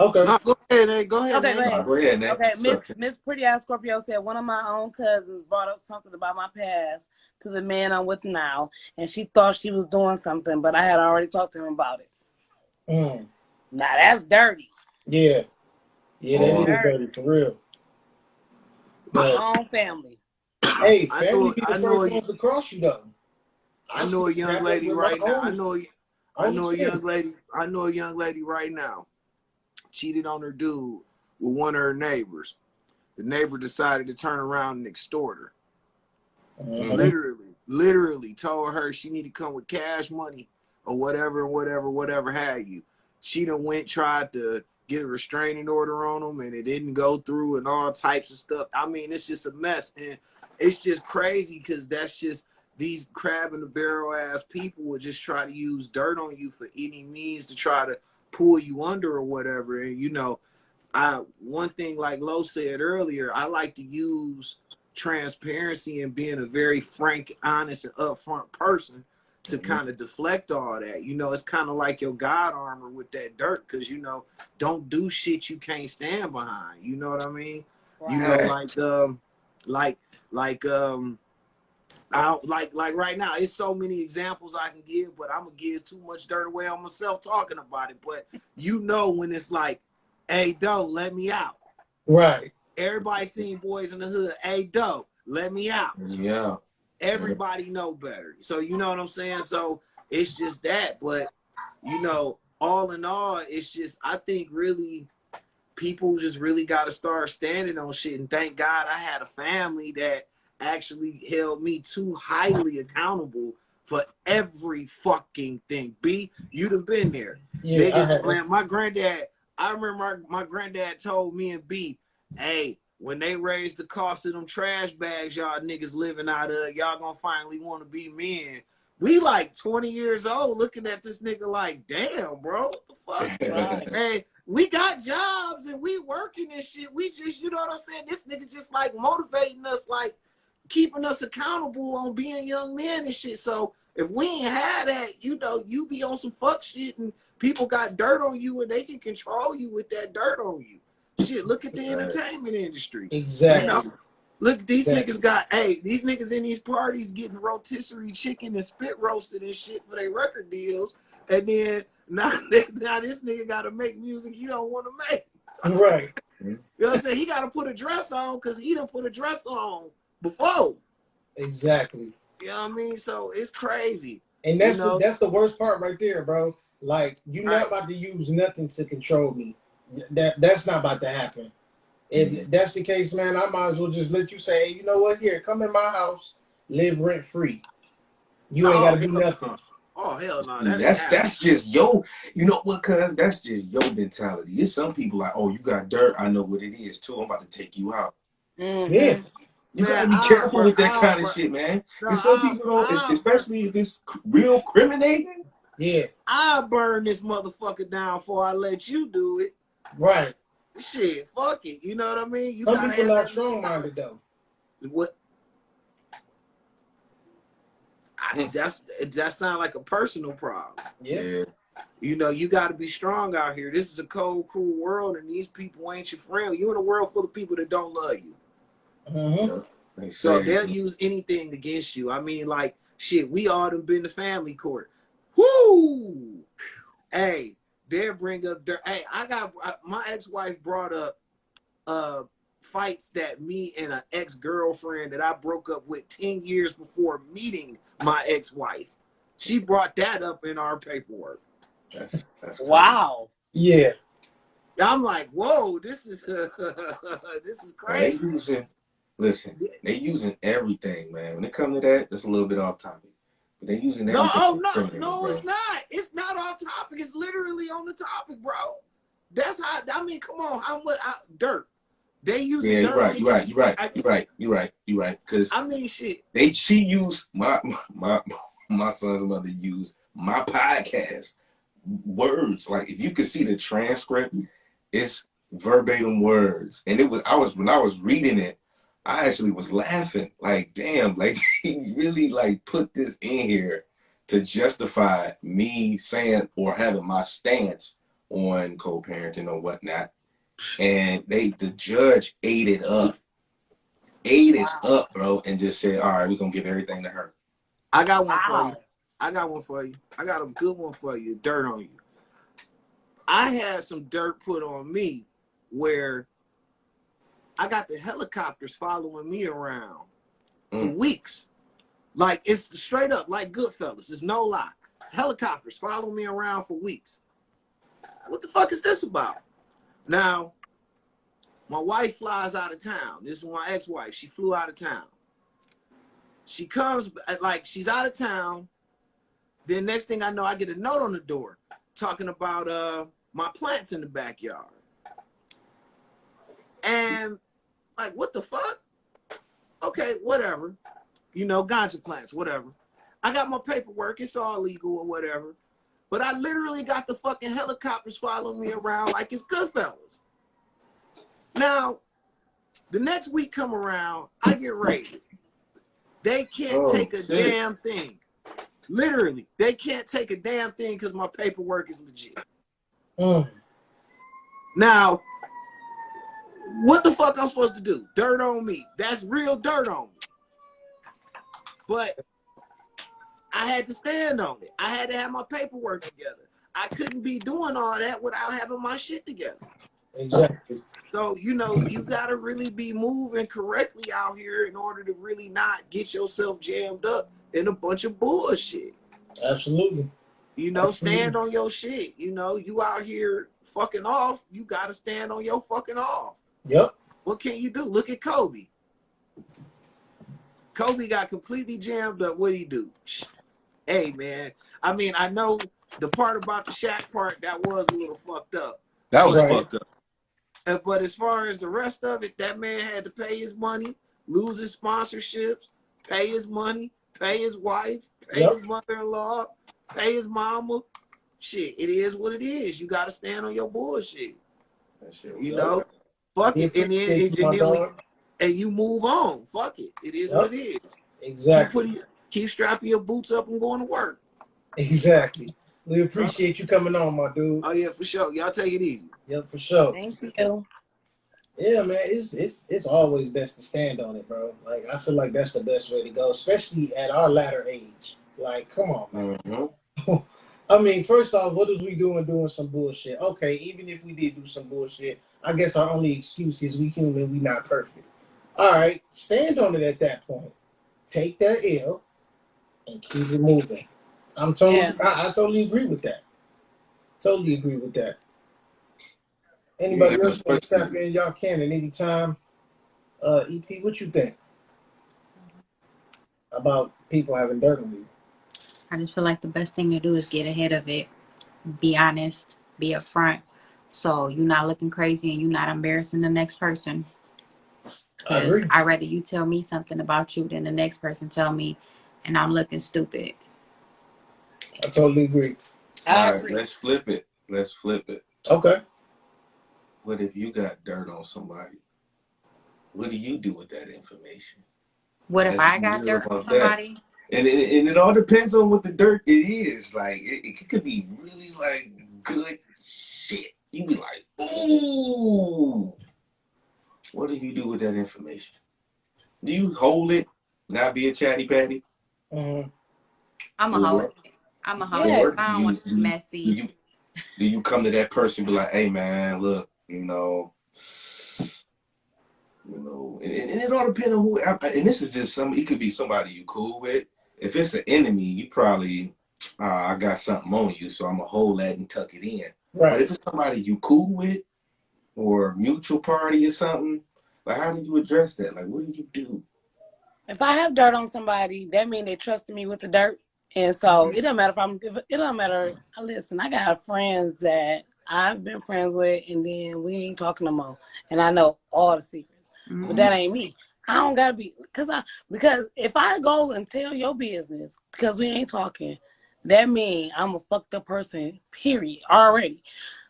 Okay. No, go ahead, Nate. Go ahead, Okay, Nate. go ahead. Go ahead, Nate. Okay, What's up, Miss Pretty Ass Scorpio said one of my own cousins brought up something about my past to the man I'm with now, and she thought she was doing something, but I had already talked to him about it. Mm. Now that's dirty. Yeah. Yeah, that is Dirty. dirty for real. My But own family. hey, I family know, be the I know, first ones to cross you though. I know a young lady right now. I know a young lady. I know a young lady right now. Cheated on her dude with one of her neighbors. The neighbor decided to turn around and extort her. Mm-hmm. Literally told her she need to come with cash money or whatever have you. She done tried to get a restraining order on them and it didn't go through and all types of stuff. I mean, it's just a mess. And it's just crazy because that's just these crab in the barrel ass people would just try to use dirt on you for any means to try to pull you under or whatever. And one thing like Lo said earlier, I like to use transparency and being a very frank, honest, and upfront person to kind of deflect all that. It's kind of like your God armor with that dirt, because don't do shit you can't stand behind. You know what I mean? Right. Like like right now, it's so many examples I can give, but I'm gonna give too much dirt away on myself talking about it. But you know when it's like, hey, Doe, let me out. Right. Everybody seen Boys in the Hood. Hey, Doe, let me out. Yeah. Everybody know better. So you know what I'm saying? So it's just that. But you know, all in all, it's just I think really people just really got to start standing on shit. And thank God I had a family that actually held me too highly accountable for every fucking thing. B, you done been there. Yeah, Nigga, man, my granddad, I remember my granddad told me and B, hey, when they raise the cost of them trash bags y'all niggas living out of, y'all gonna finally want to be men. We like 20 years old looking at this nigga like, damn, bro, what the fuck? Right. Hey, we got jobs and we working and shit. We just, you know what I'm saying? This nigga just like motivating us, like keeping us accountable on being young men and shit. So if we ain't had that, you know, you be on some fuck shit and people got dirt on you and they can control you with that dirt on you. Shit, look at the entertainment industry. exactly. You know? Look, these Exactly. niggas got, hey, these niggas in these parties getting rotisserie chicken and spit roasted and shit for their record deals. And then now this nigga got to make music he don't want to make. Right. You know what I'm saying? He got to put a dress on because he done put a dress on before. Exactly. You know what I mean? So it's crazy. And that's You know? that's the worst part right there, bro. Like you're Right. not about to use nothing to control me. That's not about to happen. If that's the case, man, I might as well just let you say, hey, you know what? Here, come in my house, live rent free. You ain't got to do nothing. Oh hell no! That's just yo. You know what? Cuz that's just your mentality. It's some people like, oh, you got dirt. I know what it is too. I'm about to take you out. Mm-hmm. Yeah. You Man, gotta be careful with that kind of shit, man. Because some people don't, especially if it's real criminating. Yeah. I'll burn this motherfucker down before I let you do it. Right. Shit, fuck it. You know what I mean? You Some gotta people have not that. strong-minded though. What? That sounds like a personal problem. Yeah. You know, you got to be strong out here. This is a cold, cruel world, and these people ain't your friend. You in a world full of people that don't love you. Mm-hmm. So they'll use anything against you. I mean, like, shit, we all done been to family court. Whoo! Hey, they'll bring up dirt. Hey, my ex-wife brought up fights that me and an ex-girlfriend that I broke up with 10 years before meeting my ex-wife. She brought that up in our paperwork. That's crazy. Wow. Yeah. I'm like, whoa, this is this is crazy. They using everything, man. When it comes to that, that's a little bit off topic. But they using everything. No, it's not. It's not off topic. It's literally on the topic, bro. That's how. I mean, come on. How much dirt? They use dirt. You're right. Because I mean, shit. She used my son's mother used my podcast words. Like if you could see the transcript, it's verbatim words. And when I was reading it, I actually was laughing. Like, damn, like he really like put this in here to justify me saying or having my stance on co-parenting or whatnot. And the judge ate it up, bro, and just said, all right, we're gonna give everything to her. I got one for you. I got a good one for you. Dirt on you. I had some dirt put on me where I got the helicopters following me around for weeks. Like, it's straight up like Goodfellas. It's no lie. Helicopters follow me around for weeks. What the fuck is this about? Now, my wife flies out of town. This is my ex-wife. She flew out of town. She comes, like, she's out of town. Then next thing I know, I get a note on the door talking about my plants in the backyard. And, like, what the fuck? Okay, whatever. You know, ganja plants, whatever. I got my paperwork. It's all legal or whatever. But I literally got the fucking helicopters following me around like it's Goodfellas. Now, the next week come around, I get raided. They can't take a damn thing. Literally, they can't take a damn thing because my paperwork is legit. Now, what the fuck I'm supposed to do? Dirt on me. That's real dirt on me. But I had to stand on it. I had to have my paperwork together. I couldn't be doing all that without having my shit together. Exactly. So, you know, you got to really be moving correctly out here in order to really not get yourself jammed up in a bunch of bullshit. Absolutely. You know, stand on your shit. You know, you out here fucking off, you got to stand on your fucking off. Yep. What can you do? Look at Kobe. Kobe got completely jammed up. What'd he do? Hey, man. I mean, I know the part about the Shaq part, that was a little fucked up. That was fucked up. But as far as the rest of it, that man had to pay his money, lose his sponsorships, pay his money, pay his wife, pay his mother-in-law, pay his mama. Shit, it is what it is. You got to stand on your bullshit. You know? Fuck it. And you move on. Fuck it. It is what it is. Exactly. Keep strapping your boots up and going to work. Exactly. We appreciate you coming on, my dude. Oh yeah, for sure. Y'all take it easy. Yep, for sure. Thank you. Yeah, man, it's always best to stand on it, bro. Like, I feel like that's the best way to go, especially at our latter age. Like, come on, man. Mm-hmm. I mean, first off, what is we doing some bullshit? Okay, even if we did do some bullshit, I guess our only excuse is we human, we not perfect. All right, stand on it at that point. Take that L and keep it moving. I totally agree with that. Totally agree with that. Anybody else want to step in? Y'all can at any time. EP, what you think about people having dirt on you? I just feel like the best thing to do is get ahead of it. Be honest. Be upfront. So you're not looking crazy and you're not embarrassing the next person. Because I'd rather you tell me something about you than the next person tell me and I'm looking stupid. I totally agree. All right, let's flip it. Okay. What if you got dirt on somebody? What do you do with that information? What if I got dirt on somebody? And it all depends on what the dirt it is. Like, it could be really, like, good shit. You be like, ooh. What do you do with that information? Do you hold it, not be a chatty patty? Mm-hmm. I'm a hold it. I don't want it messy. Do you come to that person and be like, hey, man, look, you know, and it all depends on who, and this is just it could be somebody you cool with. If it's an enemy, you probably, I got something on you, so I'm going to hold that and tuck it in. Right. But if it's somebody you cool with or mutual party or something, like, how do you address that? Like, what do you do? If I have dirt on somebody, that means they trusted me with the dirt. And so it doesn't matter it don't matter. Listen, I got friends that I've been friends with and then we ain't talking no more. And I know all the secrets. Mm-hmm. But that ain't me. I don't gotta be because if I go and tell your business because we ain't talking, that means I'm a fucked up person, period, already.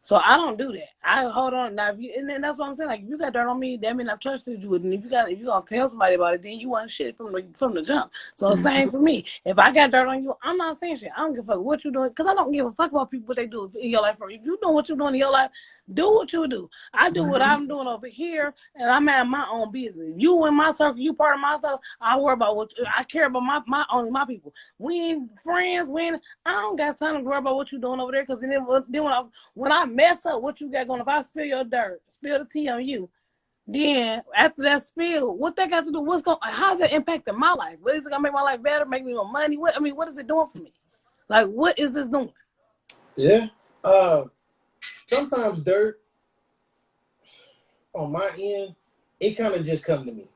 So I don't do that. I hold on now. And then that's what I'm saying. Like, if you got dirt on me, that means I trusted you. And if you gonna tell somebody about it, then you want shit from the jump. So same for me. If I got dirt on you, I'm not saying shit. I don't give a fuck what you doing because I don't give a fuck about people what they do in your life. If you know what you're doing in your life, do what you do. I do what I'm doing over here, and I'm at my own business. You in my circle, you part of my stuff. I worry about I care about only my people. We ain't friends. I don't got time to worry about what you doing over there because then when I mess up what you got going, if I spill your dirt, spill the tea on you, then after that spill, what that got to do? How's that impacting my life? What is it gonna make my life better? Make me more money? What is it doing for me? Like, what is this doing? Yeah. Sometimes dirt on my end, it kind of just come to me.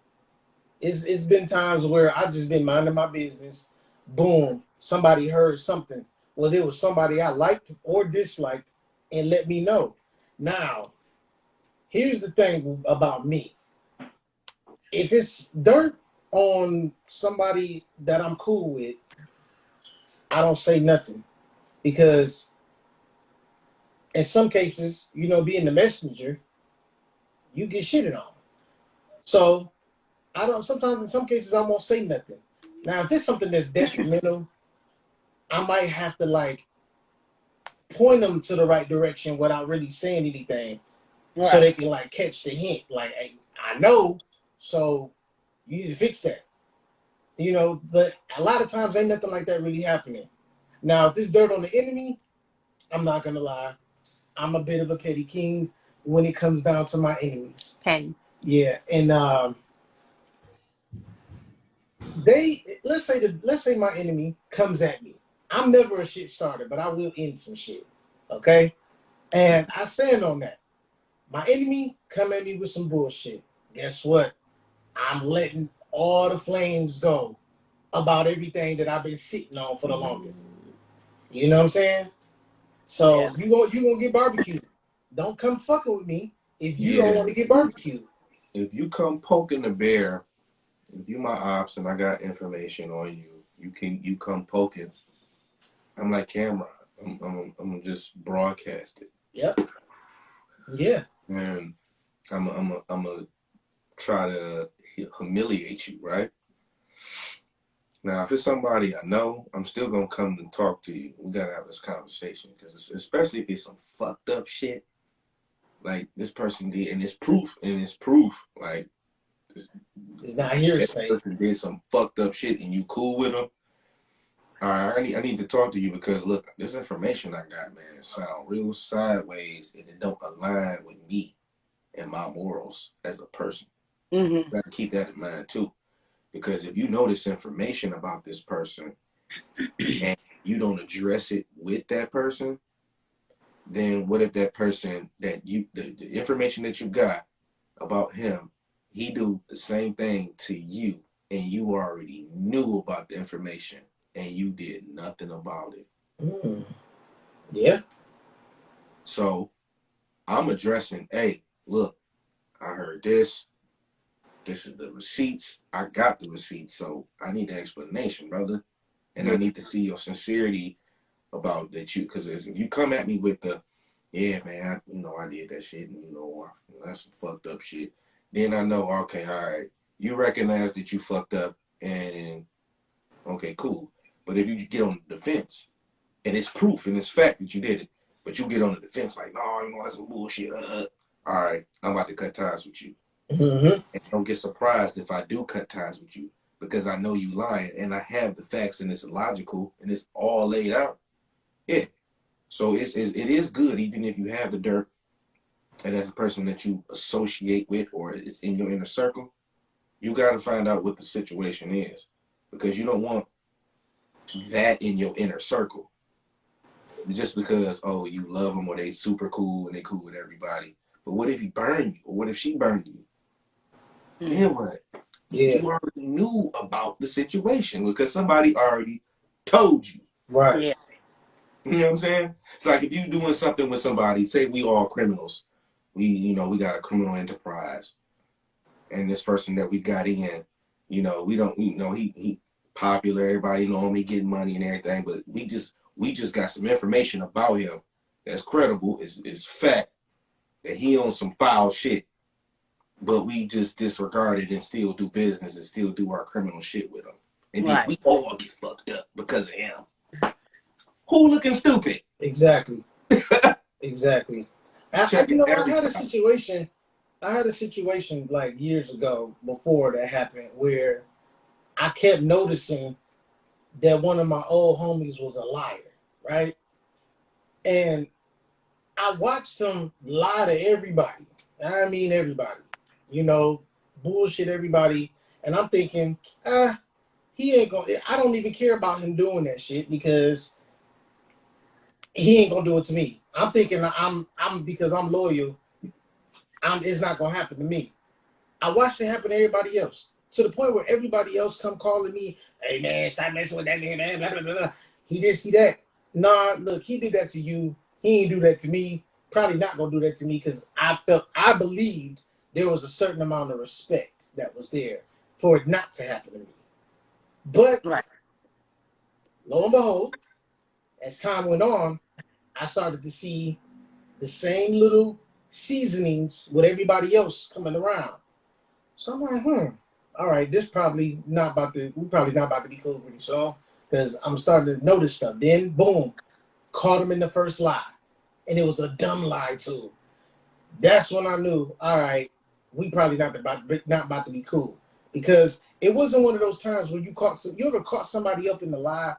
It's been times where I just been minding my business. Boom, somebody heard something. Well, there was somebody I liked or disliked and let me know. Now, here's the thing about me. If it's dirt on somebody that I'm cool with, I don't say nothing because in some cases, being the messenger, you get shitted on. So sometimes in some cases I won't say nothing. Now, if it's something that's detrimental, I might have to point them to the right direction without really saying anything. Right. So they can catch the hint. Like, hey, I know, so you need to fix that. You know, but a lot of times ain't nothing like that really happening. Now, if it's dirt on the enemy, I'm not gonna lie. I'm a bit of a petty king when it comes down to my enemies. Petty. Yeah, and let's say my enemy comes at me. I'm never a shit starter, but I will end some shit. Okay? And I stand on that. My enemy come at me with some bullshit. Guess what? I'm letting all the flames go about everything that I've been sitting on for the longest. You know what I'm saying? Yeah. So you gonna get barbecued. Don't come fucking with me if you don't Yeah. want to get barbecued. If you come poking the bear, if you my ops and I got information on you, you come poking. I'm like Cameron. I'm gonna just broadcast it. Yep. Yeah. And I'm gonna try to humiliate you, right? Now, if it's somebody I know, I'm still gonna come and talk to you. We gotta have this conversation because, especially if it's some fucked up shit, like this person did, and it's proof, like It's not that hearsay. person did some fucked up shit, and you cool with them. All right, I need to talk to you because look, this information I got, man, sound real sideways, and it don't align with me and my morals as a person. Mm-hmm. Got to keep that in mind too. Because if you know this information about this person and you don't address it with that person, then what if that person that the information that you got about him, he do the same thing to you and you already knew about the information and you did nothing about it. Mm. Yeah. So I'm addressing, hey, look, I heard this. This is the receipts. I got the receipts. So I need the explanation, brother. And I need to see your sincerity about that because if you come at me with the, yeah, man, I did that shit and that's some fucked up shit, then I know, okay, all right, you recognize that you fucked up and okay, cool. But if you get on the defense and it's proof and it's fact that you did it, but you get on the defense like, no, that's some bullshit. All right, I'm about to cut ties with you. Mm-hmm. And don't get surprised if I do cut ties with you because I know you lying and I have the facts and it's logical and it's all laid out. Yeah. So it is good even if you have the dirt and as a person that you associate with or is in your inner circle, you got to find out what the situation is because you don't want that in your inner circle just because, oh, you love them or they super cool and they cool with everybody. But what if he burned you or what if she burned you? Then what? Yeah. You already knew about the situation because somebody already told you. Right. Yeah. You know what I'm saying? It's like if you doing something with somebody, say we all criminals. We got a criminal enterprise. And this person that we got in, we don't, he popular, everybody know him, he getting money and everything, but we just got some information about him that's credible, is fact, that he on some foul shit. But we just disregard it and still do business and still do our criminal shit with him. And then Right. we all get fucked up because of him. Who looking stupid? Exactly. Exactly. I Every had a time. situation. I had a situation like years ago before that happened where I kept noticing that one of my old homies was a liar, right? And I watched him lie to everybody. I mean everybody. Bullshit everybody. And I'm thinking, he ain't gonna. I don't even care about him doing that shit because he ain't gonna do it to me. I'm thinking I'm because I'm loyal. It's not gonna happen to me. I watched it happen to everybody else to the point where everybody else come calling me, "Hey man, stop messing with that man, man." Blah, blah, blah, blah. He did see that. Nah, look, he did that to you. He ain't do that to me. Probably not gonna do that to me because I believed there was a certain amount of respect that was there for it not to happen to me. But Right. lo and behold, as time went on, I started to see the same little seasonings with everybody else coming around. So I'm like, all right, we're probably not about to be cool pretty soon because I'm starting to notice stuff. Then boom, caught him in the first lie. And it was a dumb lie too. That's when I knew, all right, we probably not about to be cool. because it wasn't one of those times where you ever caught somebody up in the lie,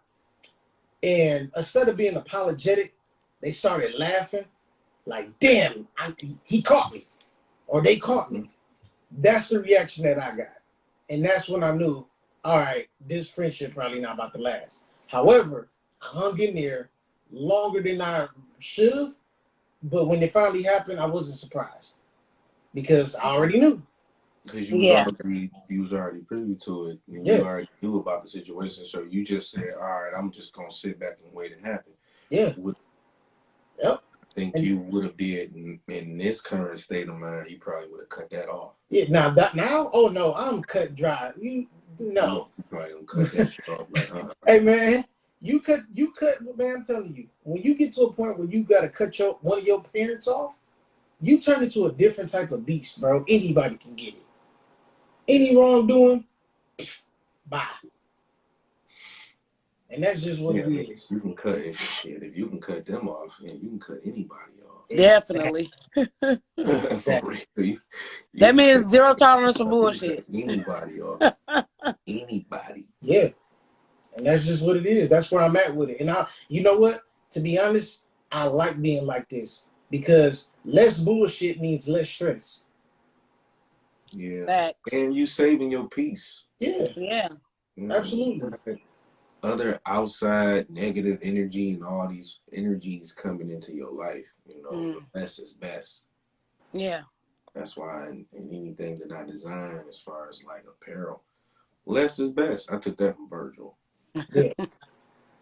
and instead of being apologetic, they started laughing, like, damn, he caught me, or they caught me. That's the reaction that I got. And that's when I knew, all right, this friendship probably not about to last. However, I hung in there longer than I should have, but when it finally happened, I wasn't surprised because I already knew. Because you was already privy to it, and you already knew about the situation. So you just said, all right, I'm just gonna sit back and wait it happen. Yeah. I think you would have did in this current state of mind. You probably would have cut that off. Yeah. Now, oh no, I'm cut dry. You probably gonna cut that shit off. Like, hey man, you cut. Man, I'm telling you, when you get to a point where you gotta cut one of your parents off, you turn into a different type of beast, bro. Anybody can get it. Any wrongdoing, bye. And that's just what it is. You can cut shit. If you can cut them off, you can cut anybody off. Definitely. Exactly. That means zero tolerance for bullshit. Anybody off. Anybody. Yeah. And that's just what it is. That's where I'm at with it. And you know what? To be honest, I like being like this because less bullshit means less stress. Yeah. Facts. And you saving your peace. Yeah. Yeah. Absolutely. Other outside negative energy and all these energies coming into your life, less is best. Yeah. That's why in anything that I design as far as like apparel, less is best. I took that from Virgil. Yeah.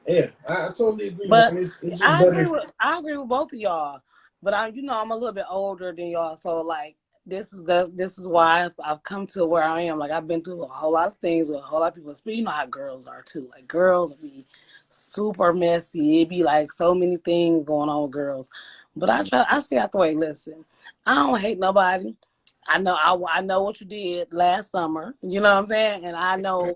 Yeah, I totally agree. But it's just I agree with both of y'all. But I'm a little bit older than y'all, so like this is why I've come to where I am. Like I've been through a whole lot of things with a whole lot of people. You know how girls are too. Like girls be super messy. It be like so many things going on with girls. But I stay out the way. Listen, I don't hate nobody. I know what you did last summer. You know what I'm saying? And I know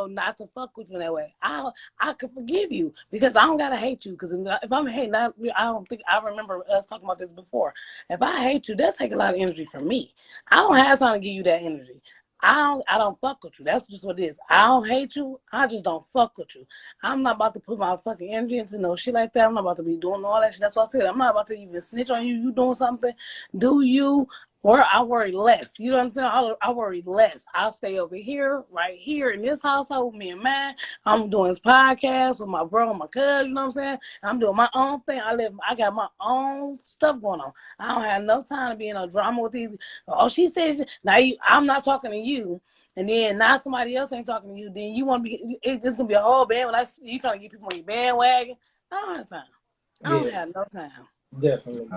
not to fuck with you in that way. I could forgive you because I don't gotta hate you. Because if I'm hating, I don't think I remember us talking about this before. If I hate you, that take a lot of energy from me. I don't have time to give you that energy. I don't fuck with you. That's just what it is. I don't hate you. I just don't fuck with you. I'm not about to put my fucking energy into no shit like that. I'm not about to be doing all that shit. That's what I said. I'm not about to even snitch on you. You doing something? Do you? Or I worry less. You know what I'm saying? I worry less. I'll stay over here, right here in this household with me and man. I'm doing this podcast with my bro and my cousin. You know what I'm saying? I'm doing my own thing. I got my own stuff going on. I don't have no time to be in a drama with these. Oh, she says now. I'm not talking to you, and then now somebody else ain't talking to you. Then you want to be? It's gonna be a whole band. When you trying to get people on your bandwagon, I don't have time. I don't have no time. Definitely.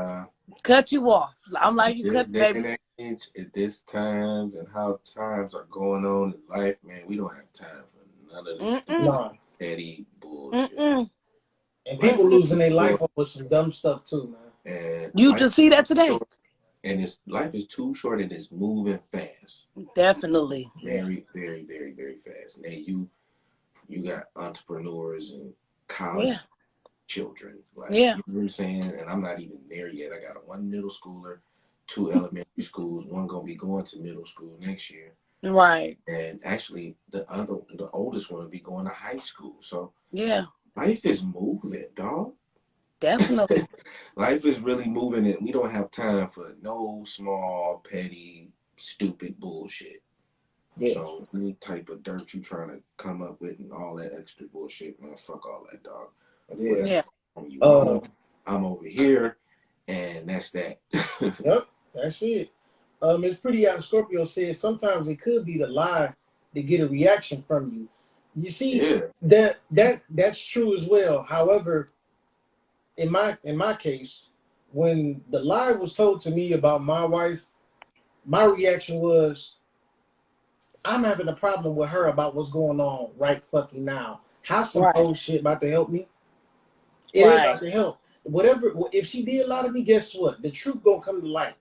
Cut you off. I'm like, you cut, baby. At this time and how times are going on in life, man, we don't have time for none of this petty bullshit. And people losing their life over some dumb stuff too, man. And you just see that today. And life is too short and it's moving fast. Definitely. Very, very, very, very fast. Now you got entrepreneurs and college children. Like, you know what I'm saying? And I'm not even there yet. I got one middle schooler, 2 elementary schools, one gonna be going to middle school next year. Right. And actually the oldest one will be going to high school. So life is moving, dog. Definitely. Life is really moving and we don't have time for no small, petty, stupid bullshit. Yeah. So any type of dirt you trying to come up with and all that extra bullshit, man, fuck all that, dog. Yeah. I'm over here, and that's that. Yep, that's it. It's pretty out. Scorpio says sometimes it could be the lie to get a reaction from you. You see, that's true as well. However, in my case, when the lie was told to me about my wife, my reaction was, I'm having a problem with her about what's going on right fucking now. How's some old shit about to help me? It ain't about to help. Whatever, if she did lie to me, guess what? The truth gonna come to light.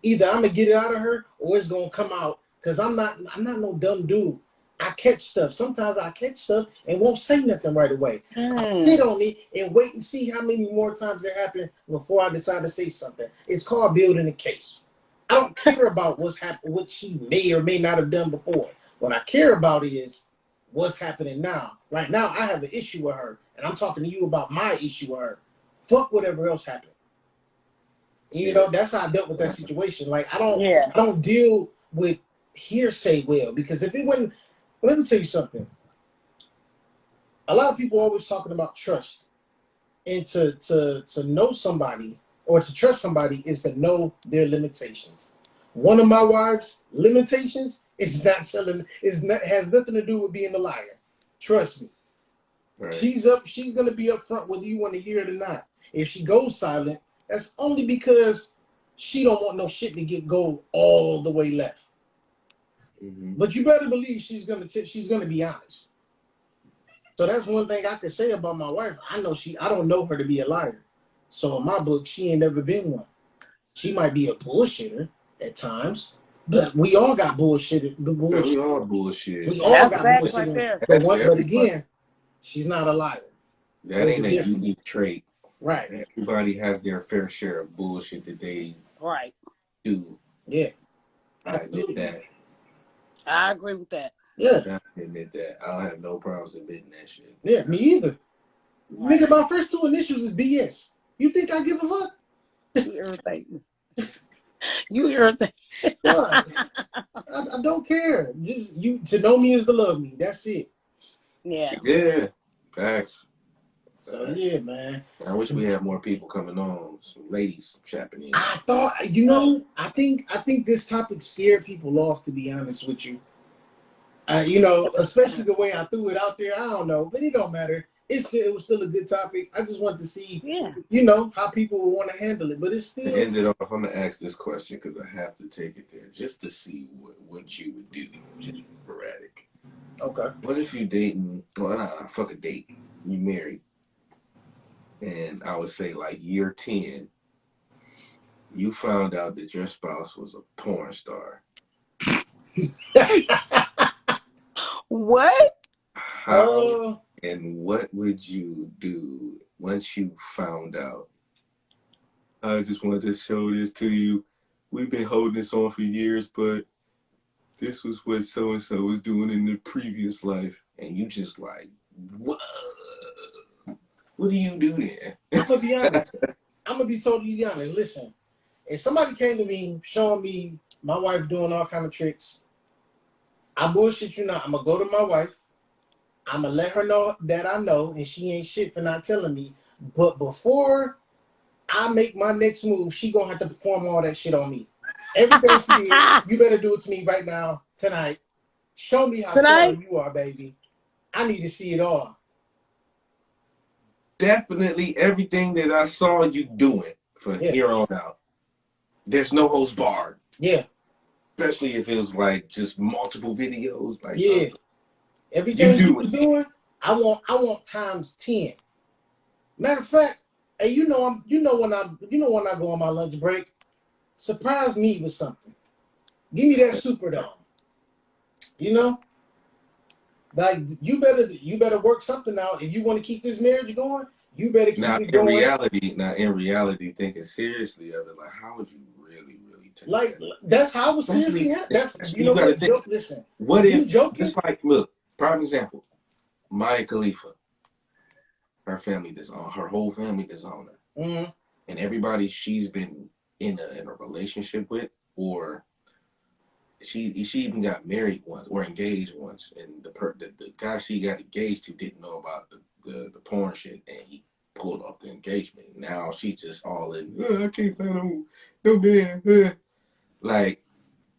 Either I'm gonna get it out of her or it's gonna come out. Cause I'm not no dumb dude. I catch stuff. Sometimes I catch stuff and won't say nothing right away. I sit on it and wait and see how many more times it happens before I decide to say something. It's called building a case. I don't care about what's happened, what she may or may not have done before. What I care about is what's happening now. Right now, I have an issue with her, and I'm talking to you about my issue with her. Fuck whatever else happened. You know, that's how I dealt with that situation. Like I don't deal with hearsay well, because if it wasn't, let me tell you something. A lot of people are always talking about trust, and to know somebody or to trust somebody is to know their limitations. One of my wife's limitations is not telling is not has nothing to do with being a liar. Trust me. Right. She's gonna be upfront whether you want to hear it or not. If she goes silent, that's only because she don't want no shit to go all the way left. Mm-hmm. But you better believe she's gonna be honest. So that's one thing I could say about my wife. I don't know her to be a liar. So in my book, she ain't never been one. She might be a bullshitter at times, but we all got bullshitted. We all bullshit. We all got bullshit. Right, but again, she's not a liar. That ain't a unique trait. Right. Everybody has their fair share of bullshit that they do. Yeah. I admit that. I agree with that. Yeah. I admit that. I don't have no problems admitting that shit. Yeah, me either. Right. Nigga, my first 2 initials is BS. You think I give a fuck? You irritating. You irritating. I don't care. Just you to know me is to love me. That's it. Yeah. Yeah. Facts. So yeah, man. I wish we had more people coming on, some ladies chapping in. I thought, I think this topic scared people off, to be honest with you. Especially the way I threw it out there. I don't know, but it don't matter. It was still a good topic. I just wanted to see, how people would want to handle it. But it's still. To end it off, I'm gonna ask this question because I have to take it there just to see what you would do. Just sporadic. Okay. What if you dating? Well, nah, fuck a date. You married, and I would say like year 10, you found out that your spouse was a porn star. What? How and what would you do once you found out? I just wanted to show this to you. We've been holding this on for years, but this was what so-and-so was doing in the previous life. And you just like, what? What do you do then? I'm going to be honest. I'm going to be totally honest. Listen, if somebody came to me showing me my wife doing all kind of tricks, I bullshit you not. I'm going to go to my wife. I'm going to let her know that I know, and she ain't shit for not telling me. But before I make my next move, she going to have to perform all that shit on me. Everything she did, you better do it to me right now, tonight. Show me how strong you are, baby. I need to see it all. Definitely everything that I saw you doing from here on out. There's no host barred. Yeah. Especially if it was like just multiple videos. Like everything you was doing, I want times 10. Matter of fact, hey, when I go on my lunch break, surprise me with something. Give me that Superdome. Like you better work something out. If you want to keep this marriage going, you better keep it going. In reality, thinking seriously of it, like how would you really take like that? That's how I was seriously. Listen. What if joking? It's like, look, prime example. Maya Khalifa, her whole family designer, and everybody she's been in a relationship with, or she even got married once or engaged once, and the guy she got engaged to didn't know about the porn shit, and he pulled off the engagement. Now she's just all in. I can't find no man. Like,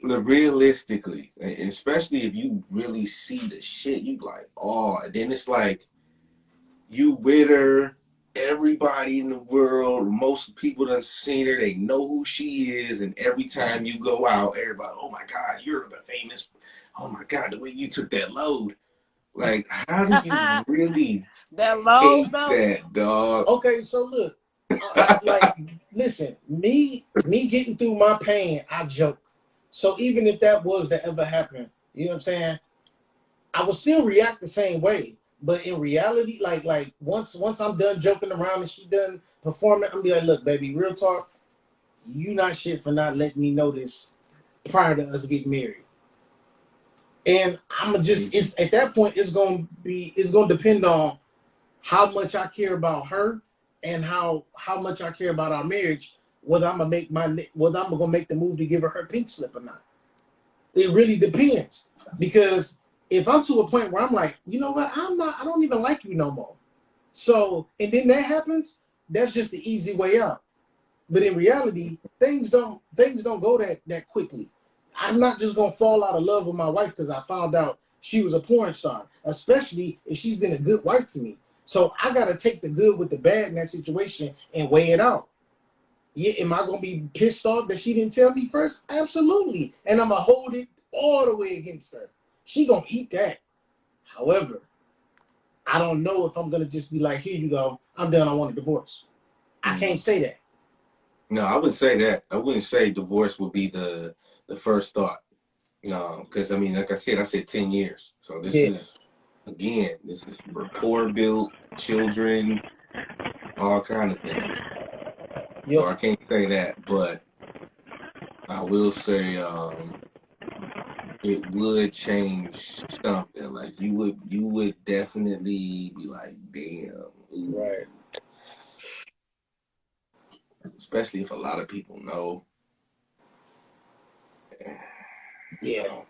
realistically, especially if you really see the shit, you like, and then it's like you with her. Everybody in the world, most people done seen her. They know who she is, and every time you go out, everybody, oh my God, you're the famous. Oh my God, the way you took that load. Like, how do you really that load, that, dog? Okay, so look, listen, me getting through my pain, I joke. So even if that was to ever happen, you know what I'm saying, I would still react the same way. But in reality, like once I'm done joking around and she done performing, I'm be like, look, baby, real talk, you not shit for not letting me know this prior to us getting married. And I'm just, it's at that point, it's gonna depend on how much I care about her and how much I care about our marriage, whether I'm gonna make the move to give her pink slip or not. It really depends. Because if I'm to a point where I'm like, you know what, I don't even like you no more. So, and then that happens, that's just the easy way out. But in reality, things don't go that quickly. I'm not just gonna fall out of love with my wife because I found out she was a porn star, especially if she's been a good wife to me. So I gotta take the good with the bad in that situation and weigh it out. Yeah, am I gonna be pissed off that she didn't tell me first? Absolutely. And I'm gonna hold it all the way against her. She gonna eat that. However, I don't know if I'm gonna just be like, here you go, I'm done, I want a divorce. I can't say that. No, I wouldn't say that. I wouldn't say divorce would be the first thought. No, because I mean, like I said 10 years. So this is rapport built, children, all kind of things. Yep. So I can't say that, but I will say it would change something. Like you would definitely be like, damn. Ooh. Right. Especially if a lot of people know. Yeah.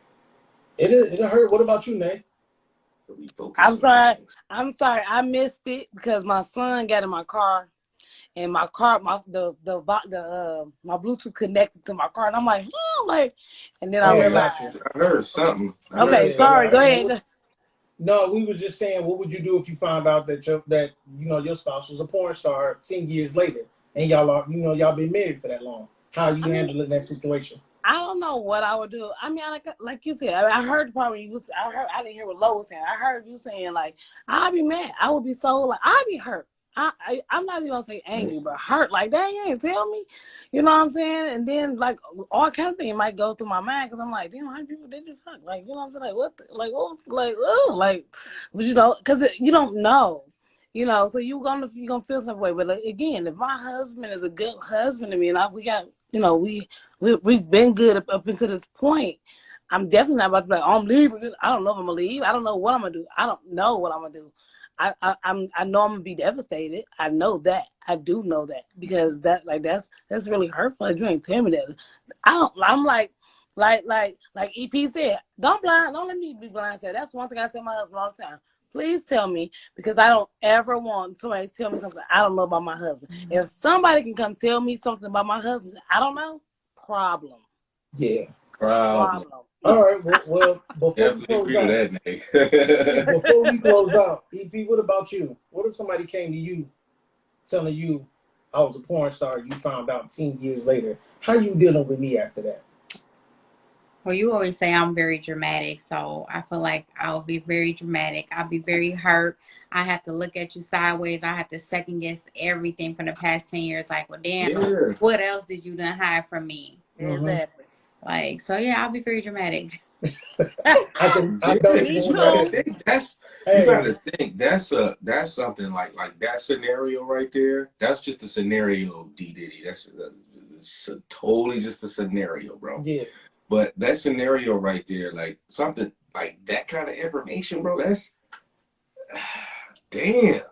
It'll hurt. What about you, Nate? I'm sorry. I missed it because my son got in my car, and my Bluetooth connected to my car, and I'm like, and then I realized. I heard something. Okay, sorry. Go ahead. No, we were just saying, what would you do if you found out that your spouse was a porn star 10 years later, and y'all been married for that long? How you handling that situation? I don't know what I would do. I mean, like you said, I heard probably I didn't hear what Lo was saying. I heard you saying like, I'd be mad. I would be so like, I'd be hurt. I'm not even gonna say angry, but hurt. Like, dang, you ain't tell me. You know what I'm saying? And then like all kind of things might go through my mind because I'm like, damn, how many people did you fuck? Like, you know what I'm saying? Like, what was like, oh, like, but because you don't know. You know, so you're gonna feel some way. But like, again, if my husband is a good husband to me, and we got, we've been good up until this point, I'm definitely not about to be like, oh, I'm leaving. I don't know if I'm gonna leave. I don't know what I'm gonna do. I don't know what I'm gonna do. I know I'm gonna be devastated. I know that. I do know that because that's really hurtful. You ain't tell me that. I'm like EP said, don't let me be blindsided. That's one thing I tell my husband all the time. Please tell me, because I don't ever want somebody to tell me something I don't know about my husband. Mm-hmm. If somebody can come tell me something about my husband I don't know, problem. Yeah. Problem. All right. Well before we close out, before we close out, EP, what about you? What if somebody came to you telling you I was a porn star, you found out 10 years later? How you dealing with me after that? Well, you always say I'm very dramatic, so I feel like I'll be very dramatic. I'll be very hurt. I have to look at you sideways. I have to second guess everything from the past 10 years. Like, well, damn, What else did you done hide from me? Exactly. Like, so yeah, I'll be very dramatic. You gotta think that's something like that scenario right there. That's just a scenario, D Diddy. That's totally just a scenario, bro. Yeah. But that scenario right there, like something like that kind of information, bro, that's damn.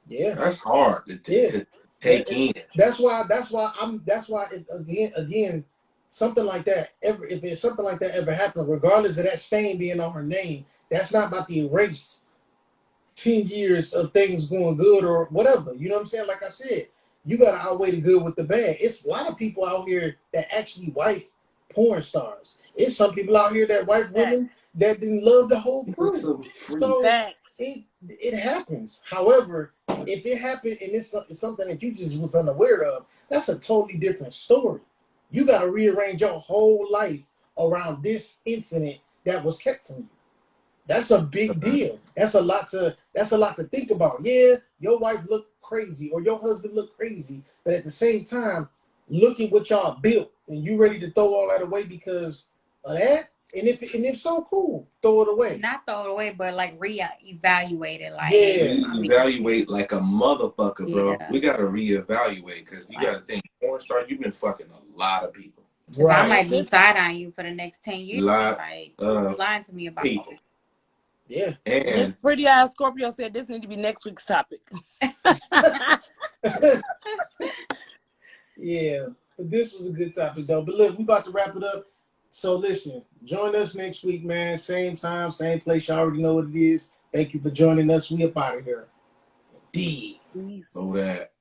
Yeah. That's hard to take in. That's why again, something like that if it's something like that ever happened, regardless of that stain being on her name, that's not about to erase 10 years of things going good or whatever. You know what I'm saying? Like I said, you gotta outweigh the good with the bad. It's a lot of people out here that actually wife porn stars. It's some people out here that wife women that didn't love the whole crew. So it happens. However, if it happened and it's something that you just was unaware of, that's a totally different story. You got to rearrange your whole life around this incident that was kept from you. That's a big deal. That's a lot to think about. Yeah, your wife looked crazy or your husband looked crazy, but at the same time, look at what y'all built, and you ready to throw all that away because of that? And if so, cool, throw it away. Not throw it away, but like reevaluate it. Like reevaluate like a motherfucker, bro. We gotta reevaluate because you gotta think porn star, you've been fucking a lot of people. Because I might be side-eyeing you for the next 10 years. Lot like, you lying to me about people. Yeah. And This pretty eyed Scorpio said this need to be next week's topic. Yeah, but this was a good topic though. But look, we about to wrap it up. So listen, join us next week, man. Same time, same place. You already know what it is. Thank you for joining us. We up out of here. D. know that.